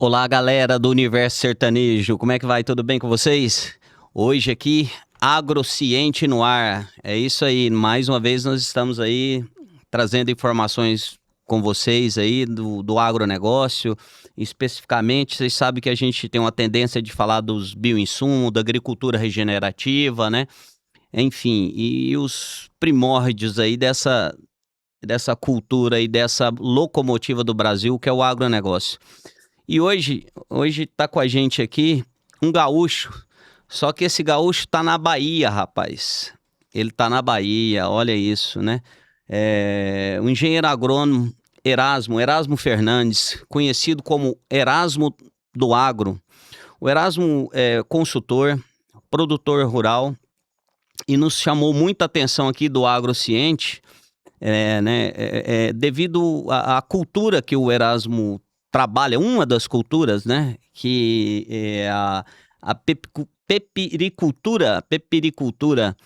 Olá, galera do Universo Sertanejo, como é que vai? Tudo bem com vocês? Hoje aqui, Agrociente no ar. É isso aí, mais uma vez nós estamos aí trazendo informações com vocês aí do agronegócio. Especificamente, vocês sabem que a gente tem uma tendência de falar dos bioinsumos, da agricultura regenerativa, né? Enfim, e os primórdios aí dessa cultura e dessa locomotiva do Brasil, que é o agronegócio. E hoje tá com a gente aqui um gaúcho. Só que esse gaúcho tá na Bahia, rapaz. Ele tá na Bahia, olha isso, né? O engenheiro agrônomo Erasmo Fernandes, conhecido como Erasmo do Agro. O Erasmo é consultor, produtor rural e nos chamou muita atenção aqui do Agrociente, devido à cultura que o Erasmo trabalha, uma das culturas, né, que é a pepericultura,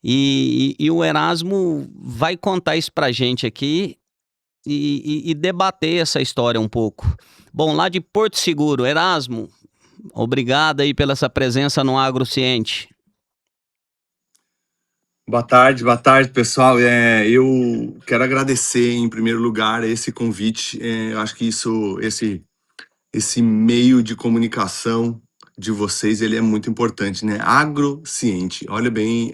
e o Erasmo vai contar isso pra gente aqui e debater essa história um pouco. Bom, lá de Porto Seguro, Erasmo, obrigado aí pela essa presença no Agrociente. Boa tarde, pessoal. Eu quero agradecer, em primeiro lugar, esse convite. Eu acho que esse meio de comunicação de vocês, ele é muito importante, né? Agrociente. Olha bem,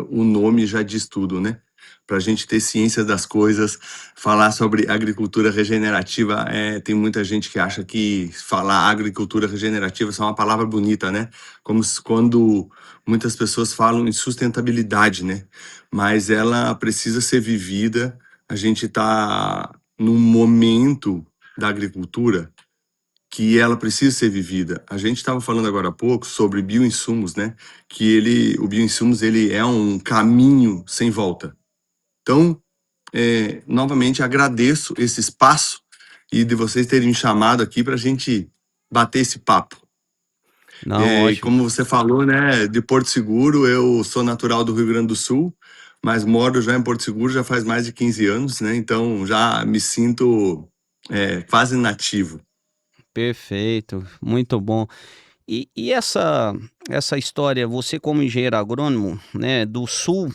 o nome já diz tudo, né? Para a gente ter ciência das coisas, falar sobre agricultura regenerativa, tem muita gente que acha que falar agricultura regenerativa é só uma palavra bonita, né? Quando muitas pessoas falam em sustentabilidade, né? Mas ela precisa ser vivida. A gente está num momento da agricultura que ela precisa ser vivida. A gente estava falando agora há pouco sobre bioinsumos, né? O bioinsumos ele é um caminho sem volta. Então, novamente agradeço esse espaço e de vocês terem me chamado aqui para a gente bater esse papo. Não, E ótimo. como você falou, né, de Porto Seguro, eu sou natural do Rio Grande do Sul, mas moro já em Porto Seguro já faz mais de 15 anos, né? Então já me sinto quase nativo. Perfeito, muito bom. E essa história, você como engenheiro agrônomo, né, do sul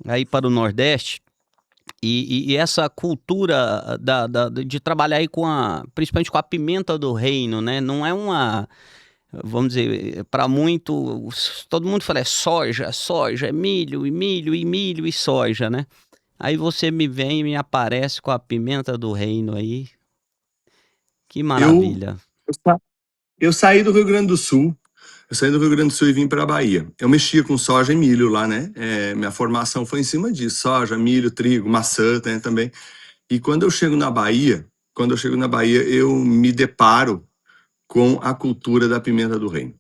aí para o nordeste, e essa cultura de trabalhar aí principalmente com a pimenta do reino, né, não é uma, vamos dizer, para todo mundo fala é soja, é milho, e milho, e milho, e soja, né? Aí você me vem e me aparece com a pimenta do reino aí, que Eu, maravilha. eu saí do Rio Grande do Sul. Eu saí do Rio Grande do Sul e vim para a Bahia. Eu mexia com soja e milho lá, né? Minha formação foi em cima disso: soja, milho, trigo, maçã, né, também. E quando eu chego na Bahia, eu me deparo com a cultura da pimenta do reino.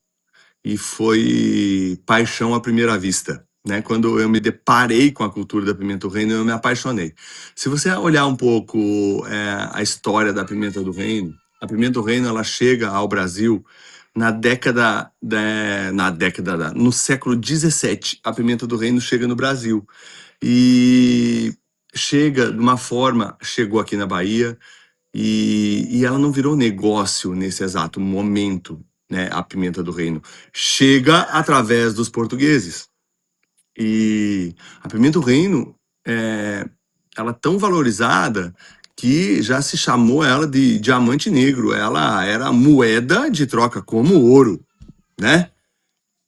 E foi paixão à primeira vista, né? Quando eu me deparei com a cultura da pimenta do reino, eu me apaixonei. Se você olhar um pouco a história da pimenta do reino, a pimenta do reino ela chega ao Brasil no século XVII. A pimenta do reino chega no Brasil e chega de uma forma, chegou aqui na Bahia e ela não virou negócio nesse exato momento, né? A pimenta do reino chega através dos portugueses. E a pimenta do reino ela é tão valorizada que já se chamou ela de diamante negro. Ela era moeda de troca como ouro, né?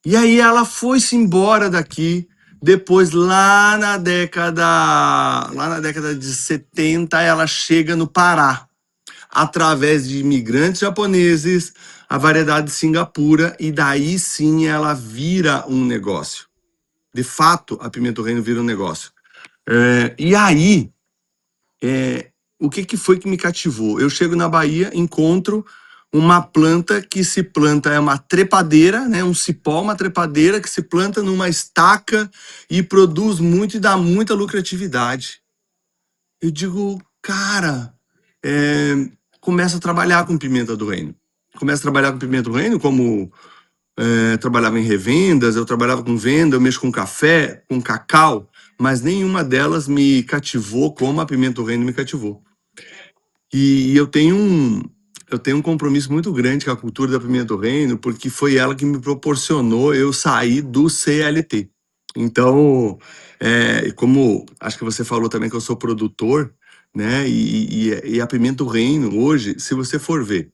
E aí ela foi-se embora daqui. Depois, lá na década de 70, ela chega no Pará através de imigrantes japoneses, a variedade de Singapura, e daí sim ela vira um negócio. De fato, a pimenta do reino vira um negócio. E aí, o que foi que me cativou? Eu chego na Bahia, encontro uma planta que se planta, é uma trepadeira, né? Um cipó, uma trepadeira que se planta numa estaca e produz muito e dá muita lucratividade. Eu digo, cara, começa a trabalhar com pimenta do reino. Começa a trabalhar com pimenta do reino, como trabalhava em revendas, eu trabalhava com venda, eu mexo com café, com cacau, mas nenhuma delas me cativou como a pimenta do reino me cativou. E eu tenho eu tenho um compromisso muito grande com a cultura da Pimenta do Reino, porque foi ela que me proporcionou eu sair do CLT. Então, como acho que você falou também que eu sou produtor, né? E a Pimenta do Reino hoje, se você for ver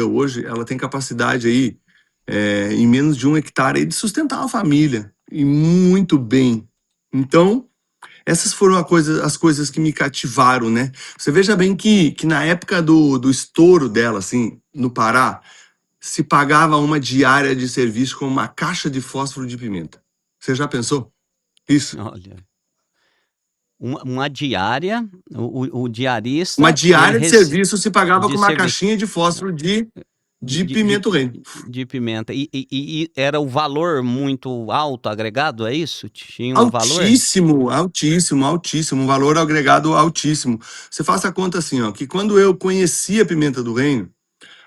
hoje, ela tem capacidade aí, em menos de 1 hectare aí, de sustentar uma família e muito bem. Então, essas foram as coisas que me cativaram, né? Você veja bem que na época do estouro dela, assim, no Pará, se pagava uma diária de serviço com uma caixa de fósforo de pimenta. Você já pensou isso? Olha, uma diária, o Uma diarista diária de serviço se pagava com de uma serviço caixinha de fósforo de de, de, pimenta do reino. de pimenta. E era o valor muito alto agregado, é isso? Tinha um valor? Altíssimo, altíssimo, altíssimo, um valor agregado altíssimo. Você faça a conta assim, ó, que quando eu conheci a pimenta do reino,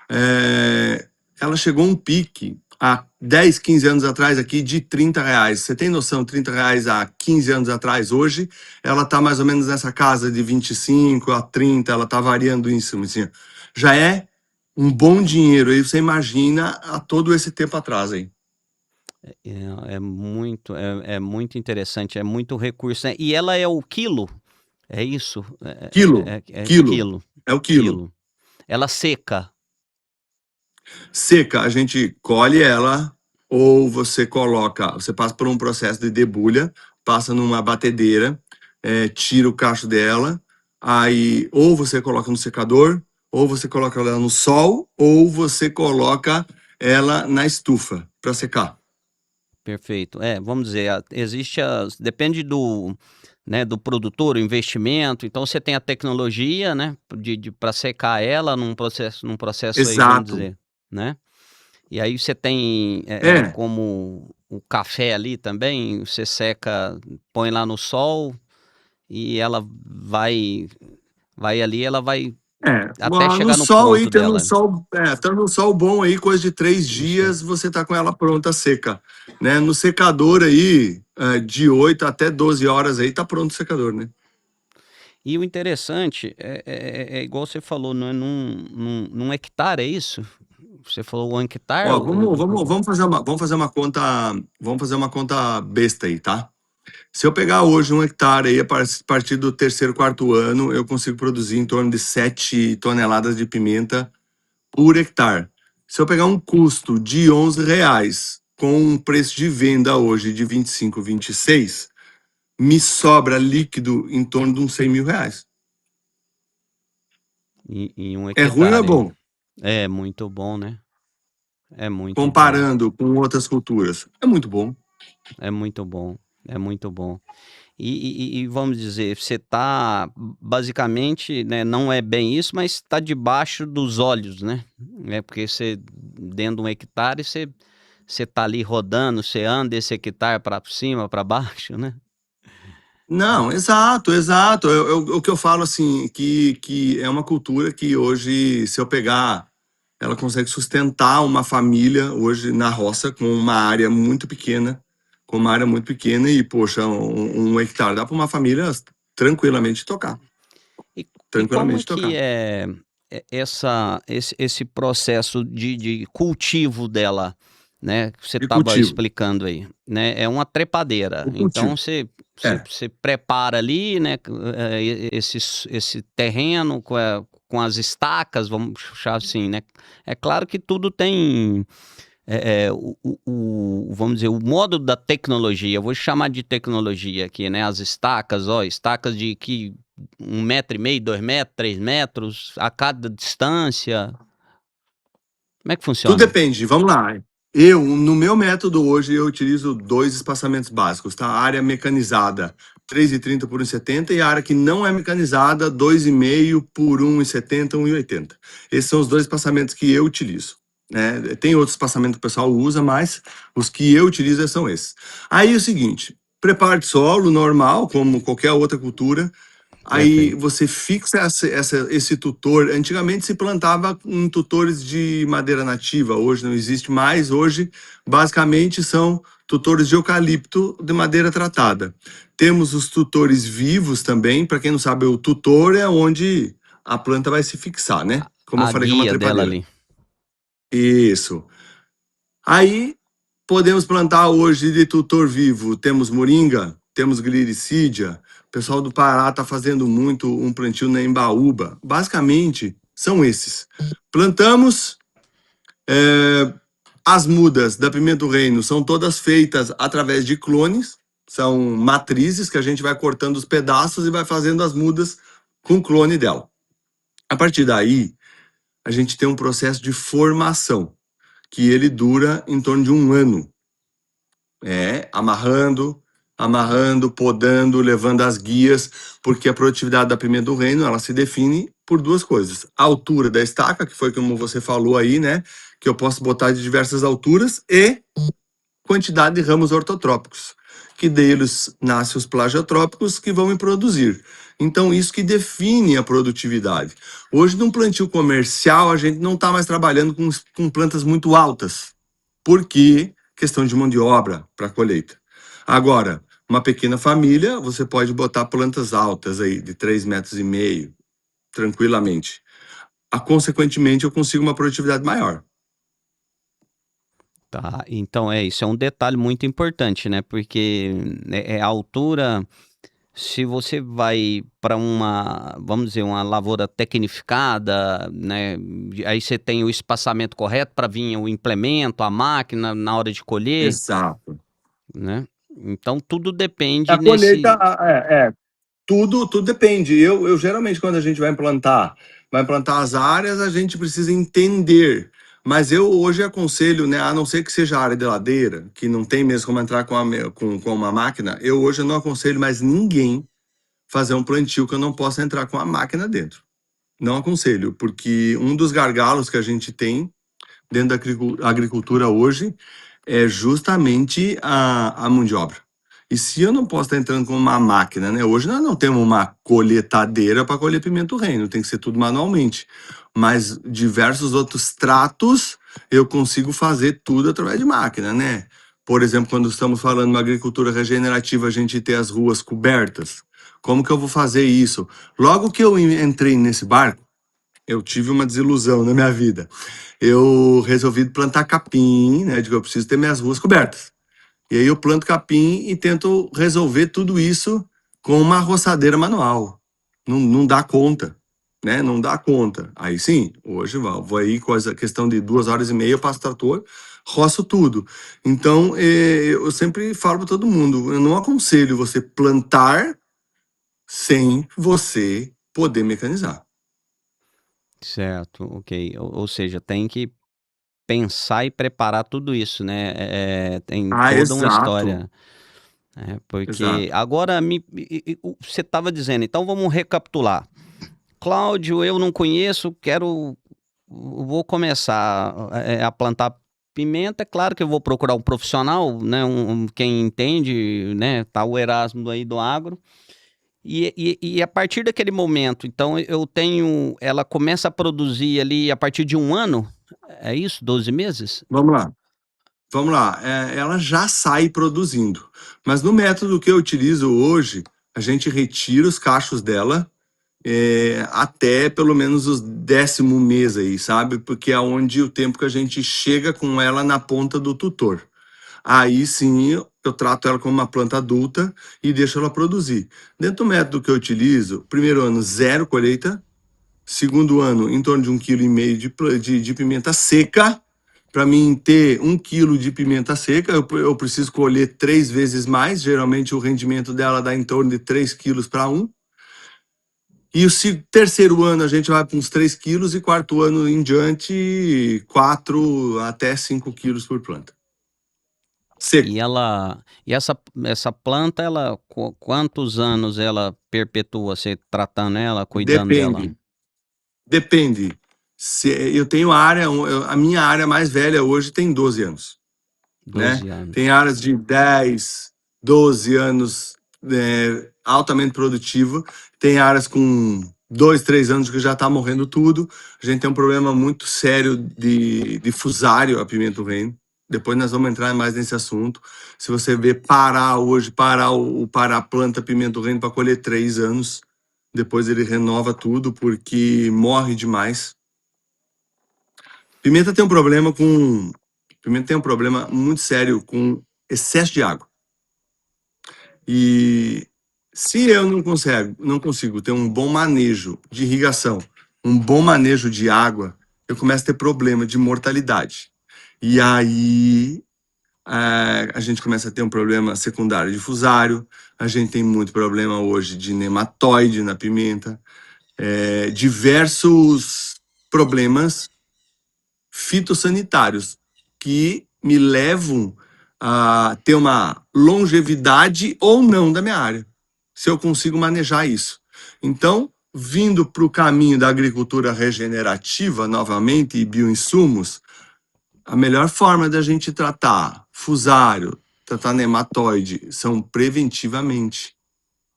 é, ela chegou a um pique há 10, 15 anos atrás aqui de R$ 30. Você tem noção, R$ 30 há 15 anos atrás, hoje, ela está mais ou menos nessa casa de 25 a 30, ela está variando em cima, assim. Já é um bom dinheiro, aí você imagina há todo esse tempo atrás aí. É muito interessante, é muito recurso, né? E ela é o quilo? É isso? Quilo, É quilo, quilo, é o quilo. quilo. Ela seca. Seca, a gente colhe ela, ou você passa por um processo de debulha, passa numa batedeira, tira o cacho dela, aí ou você coloca no secador, ou você coloca ela no sol, ou você coloca ela na estufa para secar. Perfeito. Vamos dizer, depende do, né, do produtor, o investimento. Então você tem a tecnologia, né, para secar ela num processo aí, vamos Exato. dizer, né? E aí você tem É, como o café ali também, você seca, põe lá no sol e ela vai ali, ela vai até no chegar no sol aí, ponto dela. tendo um sol bom aí, coisa de 3 Isso. dias, você tá com ela pronta, seca, né? No secador aí, de 8 até 12 horas aí, tá pronto o secador, né? E o interessante é igual você falou, não é num hectare, é isso? Você falou 1 hectare? Ó, vamos fazer uma conta besta aí, tá? Se eu pegar hoje 1 hectare aí, a partir do terceiro, quarto ano, eu consigo produzir em torno de 7 toneladas de pimenta por hectare. Se eu pegar um custo de R$ 11, com um preço de venda hoje de 25, 26, me sobra líquido em torno de uns R$ 100.000. Em um É ruim ou é hectare. bom? É muito bom, né? É muito bom. Comparando com outras culturas. É muito bom. É muito bom. É muito bom. E vamos dizer, você tá basicamente, né, não é bem isso, mas está debaixo dos olhos, né? Porque você, dentro de 1 hectare, você tá ali rodando, você anda esse hectare para cima, para baixo, né? Não, exato, exato. O que eu falo assim, que é uma cultura que hoje, se eu pegar, ela consegue sustentar uma família hoje na roça com uma área muito pequena, e, poxa, 1 hectare dá para uma família tranquilamente tocar, E como é tranquilamente que tocar. esse processo de cultivo dela, né, que você De estava cultivo, explicando aí, né? É uma trepadeira. o Então cultivo. É. você prepara ali, né, esse terreno com as estacas, vamos puxar assim, né? É claro que tudo tem vamos dizer, o modo da tecnologia, eu vou chamar de tecnologia aqui, né? As estacas, estacas de que 1,5 m, 2 metros, 3 metros, a cada distância. Como é que Tudo funciona? depende, vamos lá. No meu método hoje, eu utilizo 2 espaçamentos básicos, tá? A área mecanizada, 3,30 por 1,70, e a área que não é mecanizada, 2,5 por 1,70, 1,80. Esses são os 2 espaçamentos que eu utilizo, né? Tem outros espaçamentos que o pessoal usa, mas os que eu utilizo são esses. Aí é o seguinte, preparo de solo normal, como qualquer outra cultura. Aí Perfeito. você fixa esse tutor. Antigamente se plantava em tutores de madeira nativa, hoje não existe mais. Hoje, basicamente, são tutores de eucalipto de madeira tratada. Temos os tutores vivos também. Para quem não sabe, o tutor é onde a planta vai se fixar, né? como eu A falei, que é uma guia dela trepadeira. ali. Isso. Aí podemos plantar hoje de tutor vivo. Temos moringa, temos gliricídia. O pessoal do Pará está fazendo muito um plantio na Embaúba. Basicamente, são esses. Plantamos. As mudas da Pimenta do Reino são todas feitas através de clones. São matrizes que a gente vai cortando os pedaços e vai fazendo as mudas com o clone dela. A partir daí, a gente tem um processo de formação, que ele dura em torno de um ano. Amarrando, podando, levando as guias, porque a produtividade da pimenta do reino, ela se define por duas coisas. A altura da estaca, que foi como você falou aí, né? Que eu posso botar de diversas alturas, e quantidade de ramos ortotrópicos, que deles nascem os plagiotrópicos que vão me produzir. Então, isso que define a produtividade. Hoje, num plantio comercial, a gente não está mais trabalhando com plantas muito altas, porque questão de mão de obra para colheita. Agora, uma pequena família, você pode botar plantas altas aí, de 3,5 metros, tranquilamente. Consequentemente, eu consigo uma produtividade maior. Tá, então isso é um detalhe muito importante, né? Porque a altura, se você vai para uma, vamos dizer, uma lavoura tecnificada, né? Aí você tem o espaçamento correto para vir o implemento, a máquina na hora de colher, Exato. né? Então tudo A depende colheita, nesse. tudo depende. Eu geralmente, quando a gente vai implantar as áreas, a gente precisa entender. Mas eu hoje aconselho, né, a não ser que seja área de ladeira, que não tem mesmo como entrar com uma máquina, eu hoje não aconselho mais ninguém fazer um plantio que eu não possa entrar com a máquina dentro. Não aconselho, porque um dos gargalos que a gente tem dentro da agricultura hoje é justamente a mão de obra. E se eu não posso estar entrando com uma máquina, né? Hoje nós não temos uma colheitadeira para colher pimenta do reino, tem que ser tudo manualmente. Mas diversos outros tratos eu consigo fazer tudo através de máquina, né? Por exemplo, quando estamos falando de uma agricultura regenerativa, a gente ter as ruas cobertas. Como que eu vou fazer isso? Logo que eu entrei nesse barco, eu tive uma desilusão na minha vida. Eu resolvi plantar capim, né? Digo, eu preciso ter minhas ruas cobertas. E aí eu planto capim e tento resolver tudo isso com uma roçadeira manual. Não dá conta, né? Não dá conta. Aí sim, hoje vou aí com a questão de 2 horas e meia, eu passo o trator, roço tudo. Então, eu sempre falo para todo mundo, eu não aconselho você plantar sem você poder mecanizar. Certo, ok. Ou seja, tem que pensar e preparar tudo isso, né? Tem Ah, toda uma exato, história. É, porque exato. agora você estava dizendo, então vamos recapitular. Cláudio, eu não conheço, vou começar a plantar pimenta. É claro que eu vou procurar um profissional, né? Quem entende, né? Tá o Erasmo aí do agro. E a partir daquele momento, então ela começa a produzir ali a partir de um ano? É isso? 12 meses? Vamos lá. Vamos lá, ela já sai produzindo. Mas no método que eu utilizo hoje, a gente retira os cachos dela até pelo menos os 10º mês aí, sabe? Porque é onde o tempo que a gente chega com ela na ponta do tutor. Aí sim eu trato ela como uma planta adulta e deixo ela produzir. Dentro do método que eu utilizo, primeiro ano, zero colheita. Segundo ano, em torno de 1,5 kg de pimenta seca. Para mim ter 1 kg de pimenta seca, eu preciso colher 3 vezes mais. Geralmente o rendimento dela dá em torno de 3 quilos para um. E o terceiro ano a gente vai para uns 3 quilos, e quarto ano em diante, 4 até 5 quilos por planta. Seco. Essa planta, quantos anos ela perpetua, você tratando ela, cuidando dela? Depende. Depende. Eu tenho a minha área mais velha hoje tem 12 anos. Né? 12 Tem anos. áreas de 10, 12 anos altamente produtiva, tem áreas com 2, 3 anos que já está morrendo tudo. A gente tem um problema muito sério de fusário a pimenta do reino. Depois nós vamos entrar mais nesse assunto. Se você ver parar hoje, parar a planta pimenta do reino para colher 3 anos, depois ele renova tudo porque morre demais. Pimenta tem um problema com. Pimenta tem um problema muito sério com excesso de água. E se eu não consigo ter um bom manejo de irrigação, um bom manejo de água, eu começo a ter problema de mortalidade. E aí a gente começa a ter um problema secundário de fusário, a gente tem muito problema hoje de nematóide na pimenta, diversos problemas fitossanitários que me levam a ter uma longevidade ou não da minha área, se eu consigo manejar isso. Então, vindo para o caminho da agricultura regenerativa novamente e bioinsumos, a melhor forma da gente tratar fusário, tratar nematóide, são preventivamente,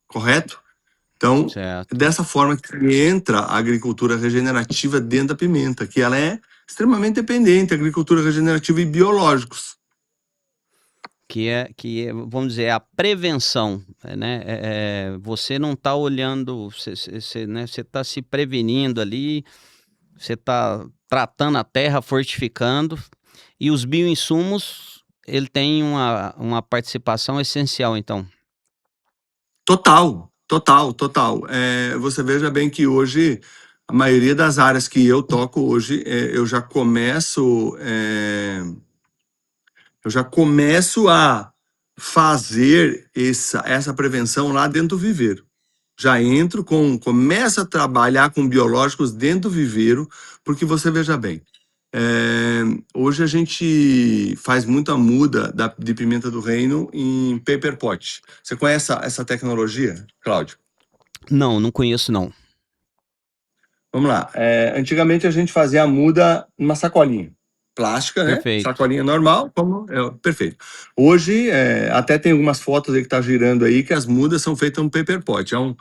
correto? Então, é Certo. dessa forma que entra a agricultura regenerativa dentro da pimenta, que ela é extremamente dependente, agricultura regenerativa e biológicos. Vamos dizer, a prevenção, né? Você não está olhando, né? Você está se prevenindo ali, você está tratando a terra, fortificando, e os bioinsumos, ele tem uma participação essencial, então. Total, total, total. Você veja bem que hoje, a maioria das áreas que eu toco hoje, eu já começo a fazer essa prevenção lá dentro do viveiro. Já entro começo a trabalhar com biológicos dentro do viveiro, porque você veja bem, hoje a gente faz muita muda de pimenta do reino em paper pot. Você conhece essa tecnologia, Cláudio? Não conheço, não. Vamos lá. Antigamente a gente fazia a muda numa sacolinha plástica, né? Perfeito. Sacolinha normal, perfeito. Hoje, até tem algumas fotos aí que tá girando aí que as mudas são feitas no paper pot. É um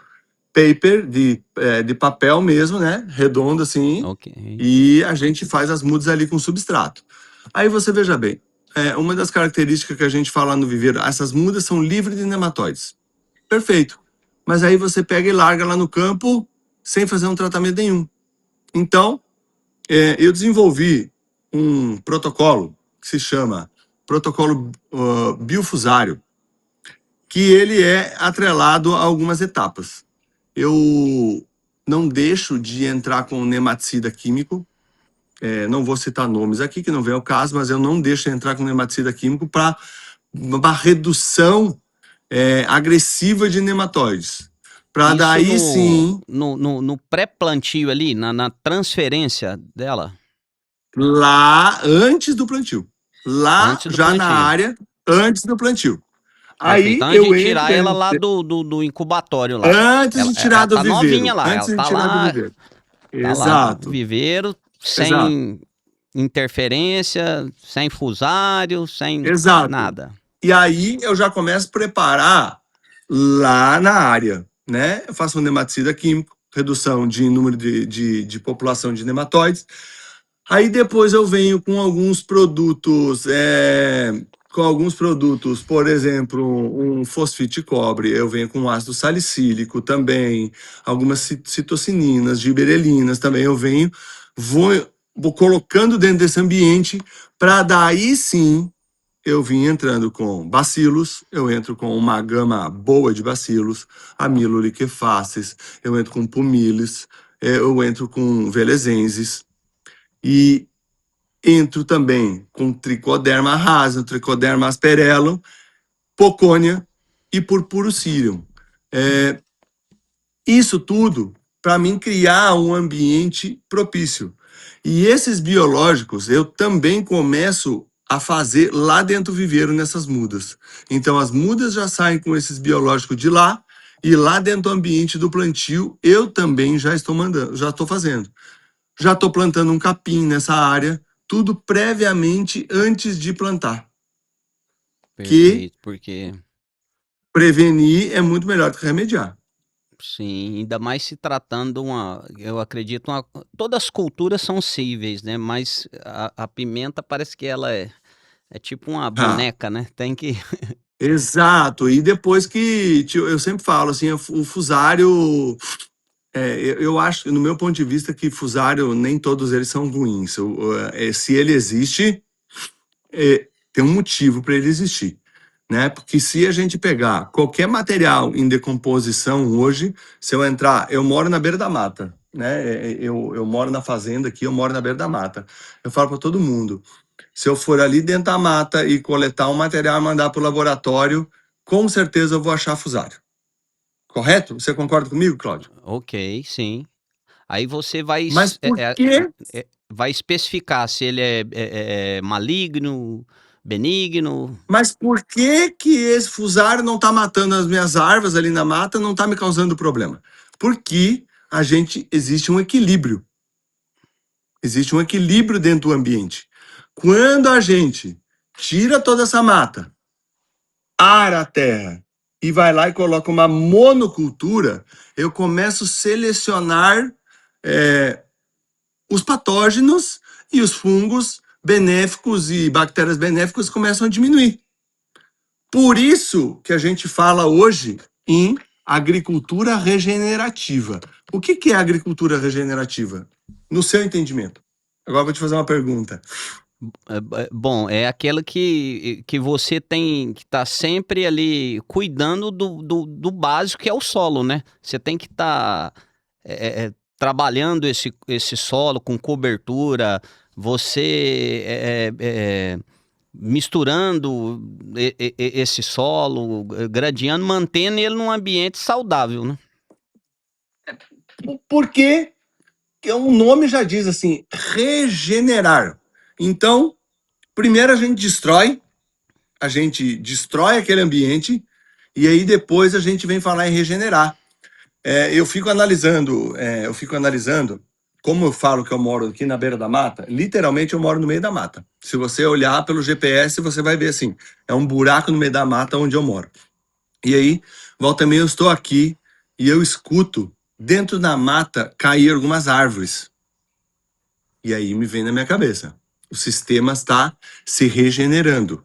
paper de papel mesmo, né? Redondo assim. Ok. E a gente faz as mudas ali com substrato. Aí você veja bem, uma das características que a gente fala no viveiro, essas mudas são livres de nematóides. Perfeito. Mas aí você pega e larga lá no campo sem fazer um tratamento nenhum. Então, eu desenvolvi um protocolo que se chama protocolo biofusário, que ele é atrelado a algumas etapas. Eu não deixo de entrar com nematicida químico, não vou citar nomes aqui, que não vem ao caso, mas eu não deixo de entrar com nematicida químico para uma redução agressiva de nematóides. Para Isso daí sim, no pré-plantio ali, na transferência dela, lá antes do plantio. Lá antes do já na plantio. área, antes do plantio. Perfeito. Aí Antes de eu entro tirar ela lá do incubatório lá. antes Ela, de tirar ela do tá novinha viveiro. lá, ela Antes de tá tirar do lá, viveiro. tá lá no Exato, viveiro, exato, sem interferência, sem fusário, sem exato. nada. E aí eu já começo a preparar lá na área, né? Eu faço um nematicida químico, redução de número de população de nematóides. Aí depois eu venho com alguns produtos, por exemplo, um fosfite de cobre, eu venho com ácido salicílico também, algumas citocininas, giberelinas também, vou colocando dentro desse ambiente para daí sim eu vim entrando com bacilos, eu entro com uma gama boa de bacilos, amiloliquefaces, eu entro com pumilis, eu entro com velezenses e entro também com tricoderma rasa, tricoderma asperellum, pocônia e purpurocílium. Isso tudo para mim criar um ambiente propício. E esses biológicos eu também começo a fazer lá dentro do viveiro nessas mudas. Então as mudas já saem com esses biológicos de lá e lá dentro do ambiente do plantio eu também já estou mandando, já estou fazendo. Já estou plantando um capim nessa área, tudo previamente antes de plantar. Que Perfeito, porque prevenir é muito melhor do que remediar. sim, ainda mais se tratando de eu acredito, todas as culturas são cíveis, né? Mas a pimenta parece que ela é tipo uma Ah, boneca, né? Tem que. exato. E depois que eu sempre falo assim, o fusário eu acho, no meu ponto de vista, que fusário, nem todos eles são ruins. Se ele existe, tem um motivo para ele existir, né? Porque se a gente pegar qualquer material em decomposição hoje, se eu entrar, eu moro na beira da mata, né? Eu moro na fazenda aqui, eu moro na beira da mata. Eu falo para todo mundo, se eu for ali dentro da mata e coletar um material e mandar para o laboratório, com certeza eu vou achar fusário. Correto? Você concorda comigo, Cláudio? Ok, sim. Aí você vai Mas por quê? vai especificar se ele é maligno, benigno. Mas por que que esse fusário não está matando as minhas árvores ali na mata, não está me causando problema? Porque existe um equilíbrio. Existe um equilíbrio dentro do ambiente. Quando a gente tira toda essa mata, ara a terra e vai lá e coloca uma monocultura, eu começo a selecionar os patógenos e os fungos benéficos e bactérias benéficas começam a diminuir. Por isso que a gente fala hoje em agricultura regenerativa. O que é agricultura regenerativa? No seu entendimento. Agora eu vou te fazer uma pergunta. Bom, é aquela que você tem que estar sempre ali cuidando do básico, que é o solo, né? Você tem que estar trabalhando esse solo com cobertura, você misturando esse solo, gradeando, mantendo ele num ambiente saudável, né? Porque o nome já diz assim, regenerar. Então, primeiro a gente destrói aquele ambiente e aí depois a gente vem falar em regenerar. Eu fico analisando, como eu falo que eu moro aqui na beira da mata, literalmente eu moro no meio da mata. Se você olhar pelo GPS, você vai ver assim, é um buraco no meio da mata onde eu moro. E aí, volta e meia eu estou aqui e eu escuto dentro da mata cair algumas árvores. E aí me vem na minha cabeça, o sistema está se regenerando.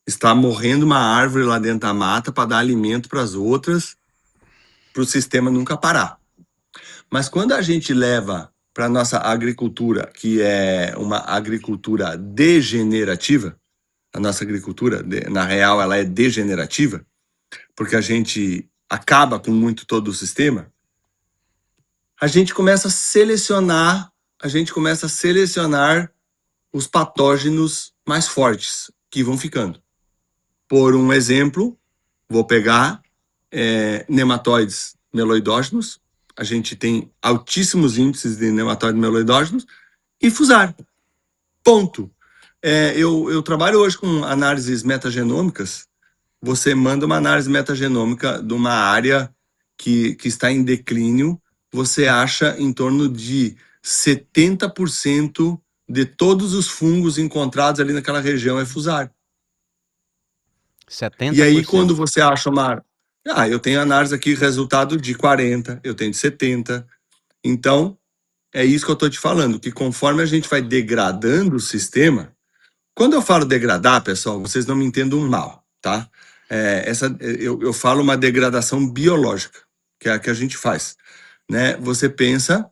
Está morrendo uma árvore lá dentro da mata para dar alimento para as outras, para o sistema nunca parar. Mas quando a gente leva para a nossa agricultura, que é uma agricultura degenerativa, a nossa agricultura, na real, ela é degenerativa, porque a gente acaba com muito todo o sistema, a gente começa a selecionar os patógenos mais fortes que vão ficando. Por um exemplo, vou pegar nematóides meloidógenos. A gente tem altíssimos índices de nematóides meloidógenos e fusário. Ponto. Eu trabalho hoje com análises metagenômicas. Você manda uma análise metagenômica de uma área que está em declínio, você acha em torno de 70% de todos os fungos encontrados ali naquela região é fusário. 70%. E aí, quando você acha uma. Eu tenho análise aqui, resultado de 40, eu tenho de 70. Então, é isso que eu estou te falando, que conforme a gente vai degradando o sistema, quando eu falo degradar, pessoal, vocês não me entendam mal, tá? Eu falo uma degradação biológica, que é a que a gente faz, né? Você pensa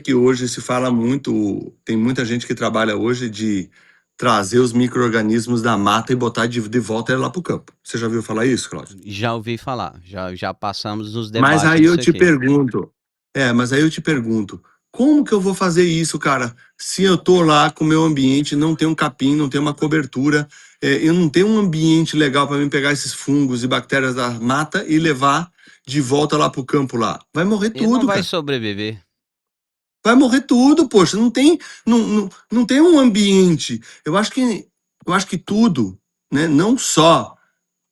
que hoje se fala muito, tem muita gente que trabalha hoje de trazer os micro-organismos da mata e botar de volta lá para o campo. Você já ouviu falar isso, Cláudio? Já ouvi falar, já passamos nos Mas debates aí eu disso te aqui. pergunto, como que eu vou fazer isso, cara? Se eu tô lá com o meu ambiente, não tem um capim, não tem uma cobertura, eu não tenho um ambiente legal para mim pegar esses fungos e bactérias da mata e levar de volta lá pro campo lá. Vai morrer Ele não tudo, vai cara. sobreviver. Vai morrer tudo, poxa. Não tem um ambiente. Eu acho que tudo, né? Não só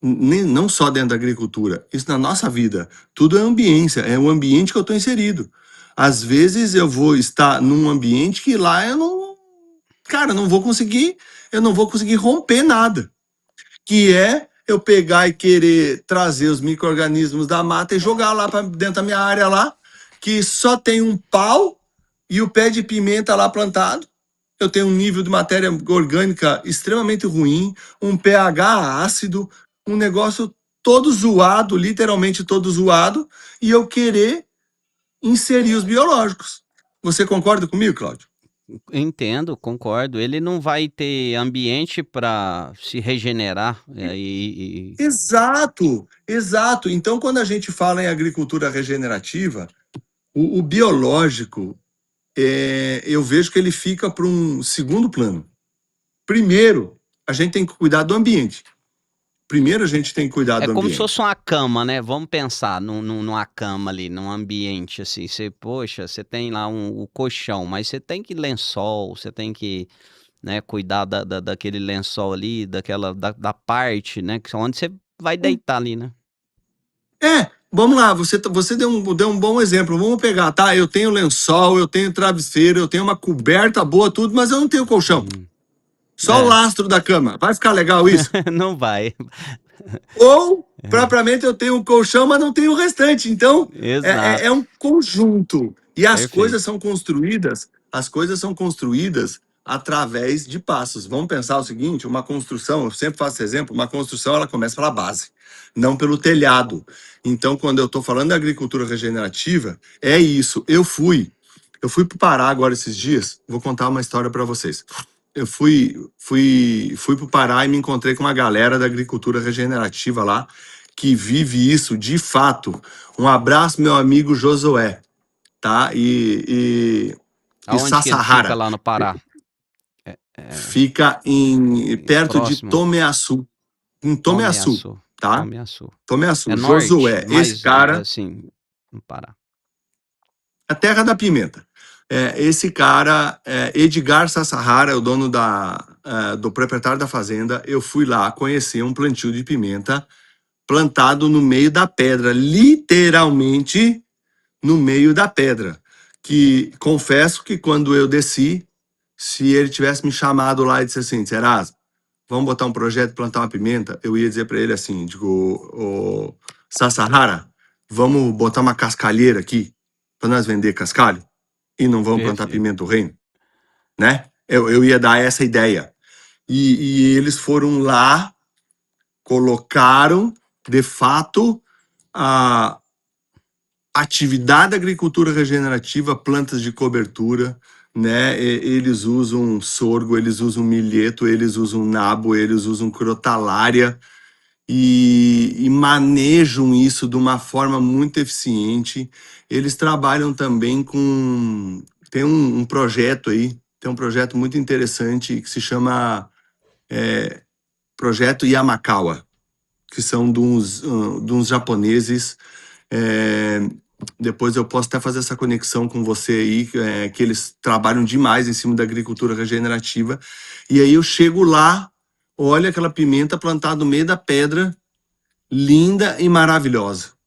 dentro da agricultura, isso na nossa vida, tudo é ambiência, é o ambiente que eu estou inserido. Às vezes eu vou estar num ambiente que lá eu não vou conseguir romper nada, que é eu pegar e querer trazer os micro-organismos da mata e jogar lá para dentro da minha área lá, que só tem um pau e o pé de pimenta lá plantado. Eu tenho um nível de matéria orgânica extremamente ruim, um pH ácido, um negócio todo zoado, literalmente todo zoado, e eu querer inserir os biológicos. Você concorda comigo, Cláudio? Entendo, concordo. Ele não vai ter ambiente para se regenerar, Exato, exato. Então, quando a gente fala em agricultura regenerativa, o biológico, eu vejo que ele fica para um segundo plano. Primeiro, a gente tem que cuidar do ambiente. Primeiro, a gente tem que cuidar é do como se ambiente. fosse uma cama, né? Vamos pensar numa cama ali, num ambiente assim. Você, poxa, você tem lá o colchão, mas você tem que lençol, você tem que, né, cuidar daquele lençol ali, da parte, né? Que é onde você vai deitar ali, né? Vamos lá, você deu um bom exemplo. Vamos pegar, tá? Eu tenho lençol, eu tenho travesseiro, eu tenho uma coberta boa, tudo, mas eu não tenho colchão. Só o É, lastro da cama. Vai ficar legal isso? não vai. Ou, propriamente, eu tenho um colchão, mas não tenho o restante. Então, é Exato. um conjunto. E Perfeito. as coisas são construídas através de passos. Vamos pensar o seguinte, uma construção, eu sempre faço esse exemplo, uma construção ela começa pela base, não pelo telhado. Então, quando eu estou falando da agricultura regenerativa, é isso. Eu fui para o Pará agora esses dias, vou contar uma história para vocês. Eu fui para o Pará e me encontrei com uma galera da agricultura regenerativa lá, que vive isso de fato. Um abraço, meu amigo Josué, tá? E Aonde que ele fica Sassahara. lá no Pará? É, Fica perto de próximo. Tomeaçu, em Tomeaçu, Tomiaçu. tá? Tomiaçu. É Tomeaçu, norte, Josué, esse mas cara, assim, no Pará. a terra da pimenta. Esse cara, Edgar Sassahara, é o dono do proprietário da fazenda. Eu fui lá conhecer um plantio de pimenta plantado no meio da pedra, literalmente no meio da pedra. Que confesso que quando eu desci, se ele tivesse me chamado lá e disse assim, Serasa, vamos botar um projeto de plantar uma pimenta, eu ia dizer para ele assim, digo, ô Sassahara, vamos botar uma cascalheira aqui para nós vender cascalho e não vamos plantar Perfeito. pimenta do reino, né? Eu ia dar essa ideia. E eles foram lá, colocaram, de fato, a atividade da agricultura regenerativa, plantas de cobertura, né? Eles usam sorgo, eles usam milheto, eles usam nabo, eles usam crotalária e manejam isso de uma forma muito eficiente. Eles trabalham também com. Tem um projeto aí, tem um projeto muito interessante que se chama Projeto Yamakawa, que são de uns japoneses. É, depois eu posso até fazer essa conexão com você aí, que eles trabalham demais em cima da agricultura regenerativa. E aí eu chego lá, olho aquela pimenta plantada no meio da pedra, linda e maravilhosa.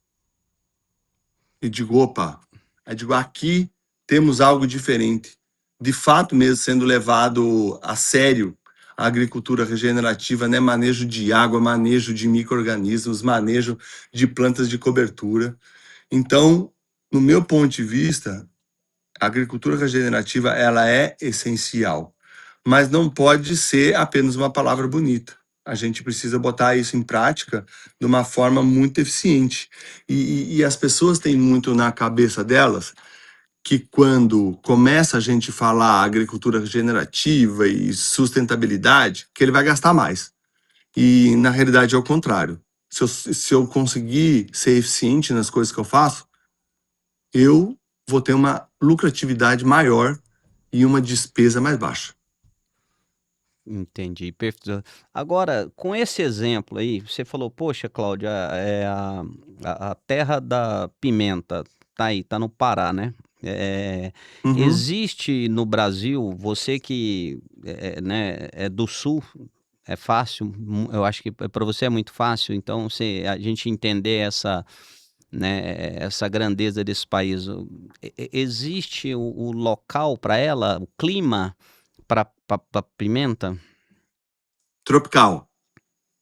E digo, opa, aí digo, aqui temos algo diferente. De fato mesmo sendo levado a sério a agricultura regenerativa, né? Manejo de água, manejo de micro-organismos, manejo de plantas de cobertura. Então, no meu ponto de vista, a agricultura regenerativa ela é essencial, mas não pode ser apenas uma palavra bonita. A gente precisa botar isso em prática de uma forma muito eficiente. E as pessoas têm muito na cabeça delas que quando começa a gente falar agricultura regenerativa e sustentabilidade, que ele vai gastar mais. E na realidade é o contrário. Se eu conseguir ser eficiente nas coisas que eu faço, eu vou ter uma lucratividade maior e uma despesa mais baixa. Entendi, perfeito. Agora, com esse exemplo aí, você falou, poxa, Cláudia, a terra da pimenta tá aí, tá no Pará, né? Uhum. Existe no Brasil, você que né, é do sul, é fácil, eu acho que para você é muito fácil, então a gente entender essa, né, essa grandeza desse país. Existe o local para ela, o clima para pimenta? Tropical.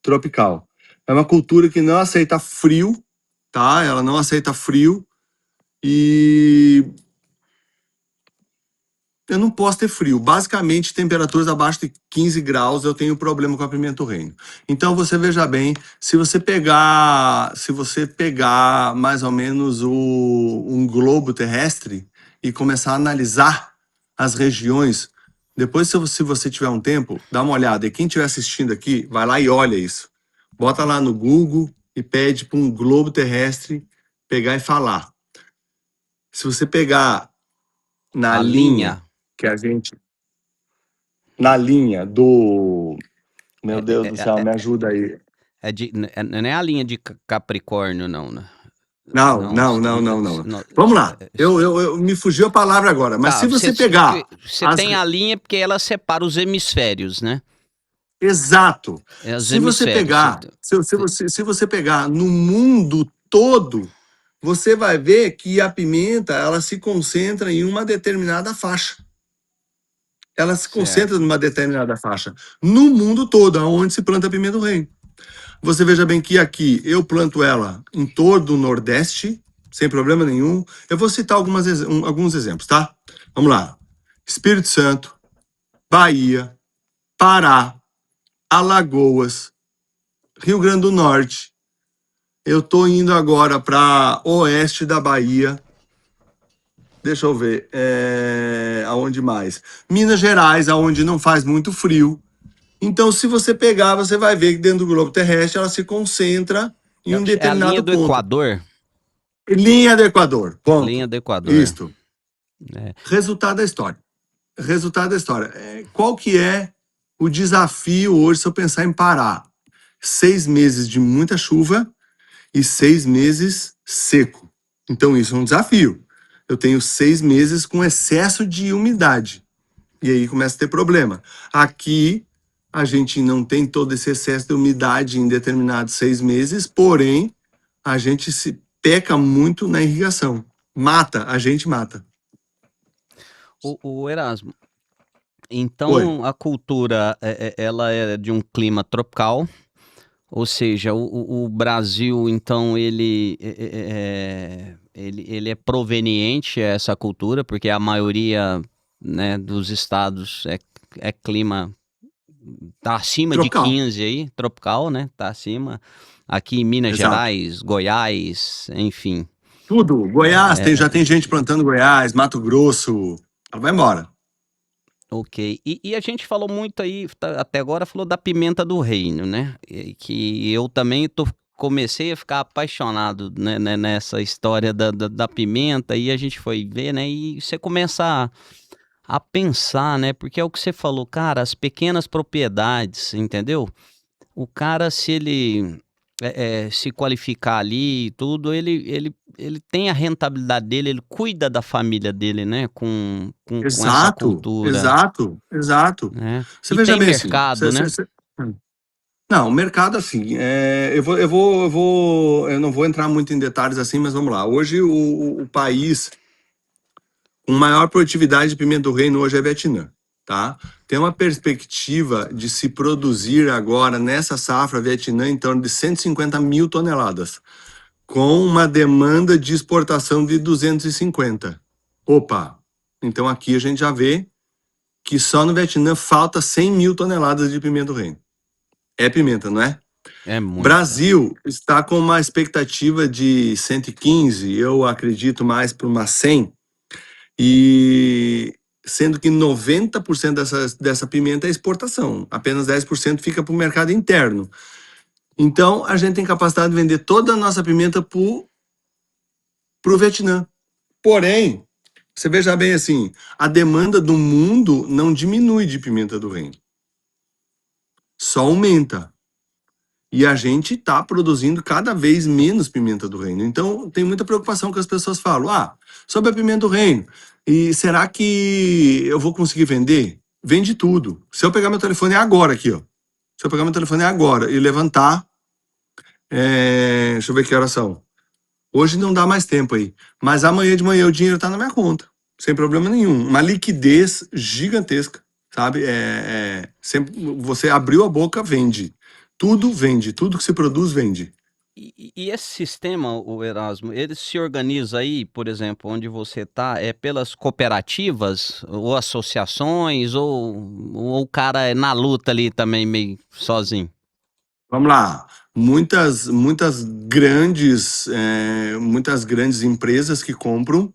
Tropical. É uma cultura que não aceita frio, tá? Ela não aceita frio e eu não posso ter frio. Basicamente, temperaturas abaixo de 15 graus, eu tenho problema com a pimenta do reino. Então, você veja bem, se você pegar mais ou menos um globo terrestre e começar a analisar as regiões, depois, se você tiver um tempo, dá uma olhada. E quem estiver assistindo aqui, vai lá e olha isso. Bota lá no Google e pede para um globo terrestre pegar e falar. Se você pegar na A linha linha que a gente. Na linha do. é, Meu Deus é, do é, céu, é- me ajuda aí. não é a linha de Capricórnio, não, né? Não, Não, não, não, não, não. Vamos lá. Me fugiu a palavra agora. Mas tá, se você pegar. você tem a linha porque ela separa os hemisférios, né? Exato. É os Se você hemisférios. pegar. Se você pegar no mundo todo, você vai ver que a pimenta ela se concentra em uma determinada faixa. Ela se concentra Certo. numa determinada faixa. No mundo todo, aonde se planta a pimenta do reino. Você veja bem que aqui eu planto ela em todo o Nordeste, sem problema nenhum. Eu vou citar alguns exemplos, tá? Vamos lá. Espírito Santo, Bahia, Pará, Alagoas, Rio Grande do Norte. Eu tô indo agora para oeste da Bahia. Deixa eu ver. Aonde mais? Minas Gerais, aonde não faz muito frio. Então, se você pegar, você vai ver que dentro do globo terrestre ela se concentra em um É a linha determinado do ponto. Equador. Linha do Equador. Linha Ponto. do Equador. Isto. É. Resultado da história. Resultado da história. Qual que é o desafio hoje se eu pensar em parar? 6 meses de muita chuva e 6 meses seco. Então, isso é um desafio. Eu tenho 6 meses com excesso de umidade. E aí começa a ter problema. Aqui, a gente não tem todo esse excesso de umidade em determinados 6 meses, porém, a gente se peca muito na irrigação. A gente mata. O Erasmo, Oi. então a cultura ela é de um clima tropical, ou seja, o Brasil, então, ele é proveniente a essa cultura, porque a maioria, né, dos estados é clima tá acima de Tropical. 15 aí, tropical, né? Tá acima. Aqui em Minas Exato. Gerais, Goiás, enfim. Tudo. Goiás, já tem gente plantando Goiás, Mato Grosso. Ela vai embora. Ok. E a gente falou muito aí, até agora falou da pimenta do reino, né? Que eu também comecei a ficar apaixonado, né, nessa história da pimenta, e a gente foi ver, né? E você começa a pensar, né? Porque é o que você falou, cara, as pequenas propriedades, entendeu? O cara, se ele se qualificar ali e tudo, ele tem a rentabilidade dele, ele cuida da família dele, né? Com essa Exato, cultura, exato, exato. né? Você E veja tem bem assim. mercado, né? Não, o mercado assim, eu não vou entrar muito em detalhes assim, mas vamos lá. Hoje o país com maior produtividade de pimenta do reino hoje é Vietnã, tá? Tem uma perspectiva de se produzir agora nessa safra Vietnã em torno de 150 mil toneladas, com uma demanda de exportação de 250. Opa! Então aqui a gente já vê que só no Vietnã falta 100 mil toneladas de pimenta do reino. É pimenta, não é? É muita. Brasil está com uma expectativa de 115, eu acredito mais para uma 100, e sendo que 90% dessa pimenta é exportação, apenas 10% fica para o mercado interno. Então, a gente tem capacidade de vender toda a nossa pimenta para o Vietnã. Porém, você veja bem assim, a demanda do mundo não diminui de pimenta do reino, só aumenta. E a gente está produzindo cada vez menos pimenta do reino. Então, tem muita preocupação que as pessoas falam: sobre a pimenta do reino, e será que eu vou conseguir vender? Vende tudo. Se eu pegar meu telefone agora aqui, ó. Se eu pegar meu telefone agora e levantar, deixa eu ver que horas são. Hoje não dá mais tempo aí, mas amanhã de manhã o dinheiro está na minha conta, sem problema nenhum. Uma liquidez gigantesca, sabe? Sempre você abriu a boca, vende. Tudo vende, tudo que se produz vende. E esse sistema, o Erasmo, ele se organiza aí, por exemplo, onde você está, é pelas cooperativas ou associações, ou o cara é na luta ali também meio sozinho? Vamos lá. Muitas grandes empresas que compram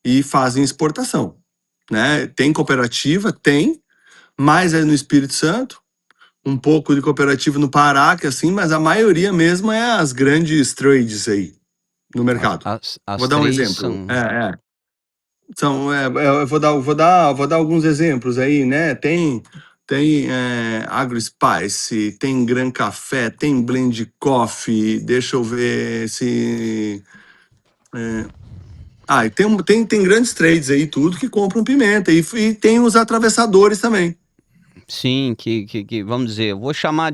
e fazem exportação, né? Tem cooperativa? Tem, mais é no Espírito Santo, um pouco de cooperativa no Pará, que assim, mas a maioria mesmo é as grandes trades aí no As, mercado. as, Vou as dar um três exemplo. são. Eu vou dar alguns exemplos aí, né? Tem AgroSpice, tem Gran Café, tem Blend Coffee, deixa eu ver se. E tem grandes trades aí, tudo que compram pimenta. E tem os atravessadores também. Sim, vamos dizer, eu vou chamar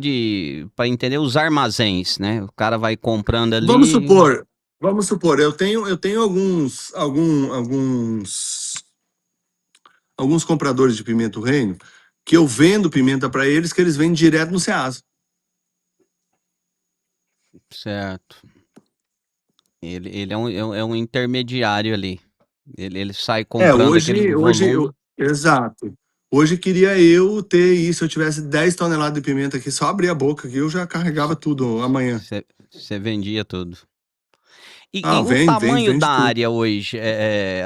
para entender, os armazéns, né? O cara vai comprando Vamos ali. supor, vamos supor, eu tenho alguns compradores de pimenta do reino que eu vendo pimenta para eles, que eles vendem direto no Ceasa. Certo. Ele é um intermediário ali. Ele sai É, comprando aquele volume. exato. Hoje queria eu ter isso, se eu tivesse 10 toneladas de pimenta aqui, só abrir a boca que eu já carregava tudo amanhã. Você vendia tudo. E Ah, o vende, vende, tamanho vende da tudo. área hoje,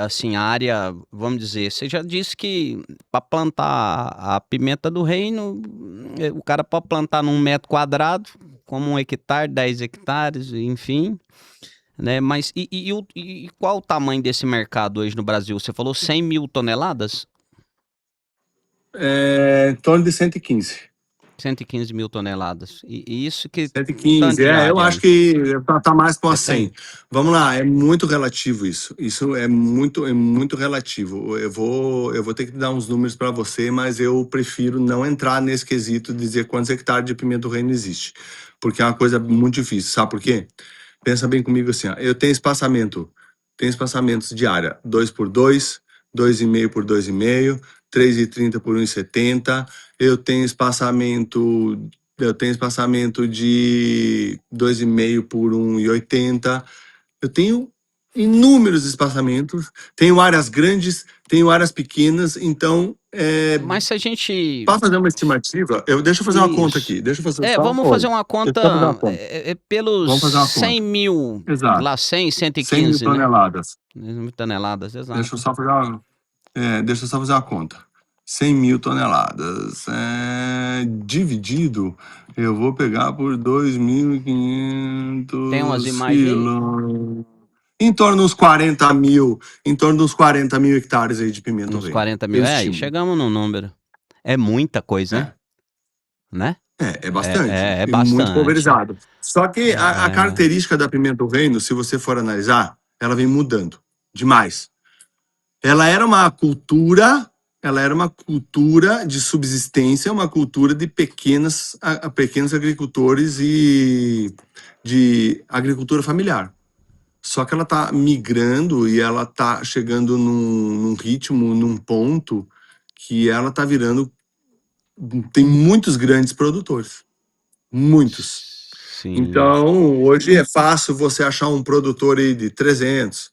assim, a área, vamos dizer, você já disse que para plantar a pimenta do reino, o cara pode plantar num metro quadrado, como 1 hectare, 10 hectares, enfim, né? Mas e qual o tamanho desse mercado hoje no Brasil? Você falou 100 mil toneladas? Em torno de 115. 115 mil toneladas. E isso que tanto 115, de eu área acho aí? que tá mais para É 100? 100. Vamos lá, é muito relativo isso. Isso é muito relativo. Eu vou ter que dar uns números para você, mas eu prefiro não entrar nesse quesito de dizer quantos hectares de pimenta do reino existe, porque é uma coisa muito difícil, sabe por quê? Pensa bem comigo assim, ó, eu tenho espaçamentos de área 2 por 2, 2,5 por 2,5, 3,30 por 1,70. Eu tenho espaçamento eu tenho espaçamento de 2,5 por 1,80. Eu tenho inúmeros espaçamentos. Tenho áreas grandes, tenho áreas pequenas. Então, Mas se a gente. para fazer uma estimativa, deixa eu fazer uma conta Isso. aqui. Deixa eu fazer só. Vamos fazer Oi. uma Deixa eu fazer uma conta conta. pelos Vamos fazer uma 100 conta. mil, Exato. lá 100, 100 mil 115, né? toneladas. 100 toneladas, Deixa eu exato. só fazer uma, deixa eu só fazer uma conta. 100 mil toneladas. Dividido, eu vou pegar por Tem umas 2.500 imagens aí? quilômetros. Em torno dos 40 mil hectares aí de pimenta do Uns reino. 40 mil. Eu Aí estimo. chegamos no número. É muita coisa, hein? É, Né? é É, bastante. é E muito bastante. pulverizado. Só que a É, característica da pimenta do reino, se você for analisar, ela vem mudando demais. Ela era uma cultura, ela era uma cultura de subsistência, uma cultura de pequenos agricultores e de agricultura familiar. Só que ela está migrando e ela está chegando num ritmo, num ponto que ela está virando. Tem muitos grandes produtores, muitos. sim. Então, hoje é fácil você achar um produtor aí de 300,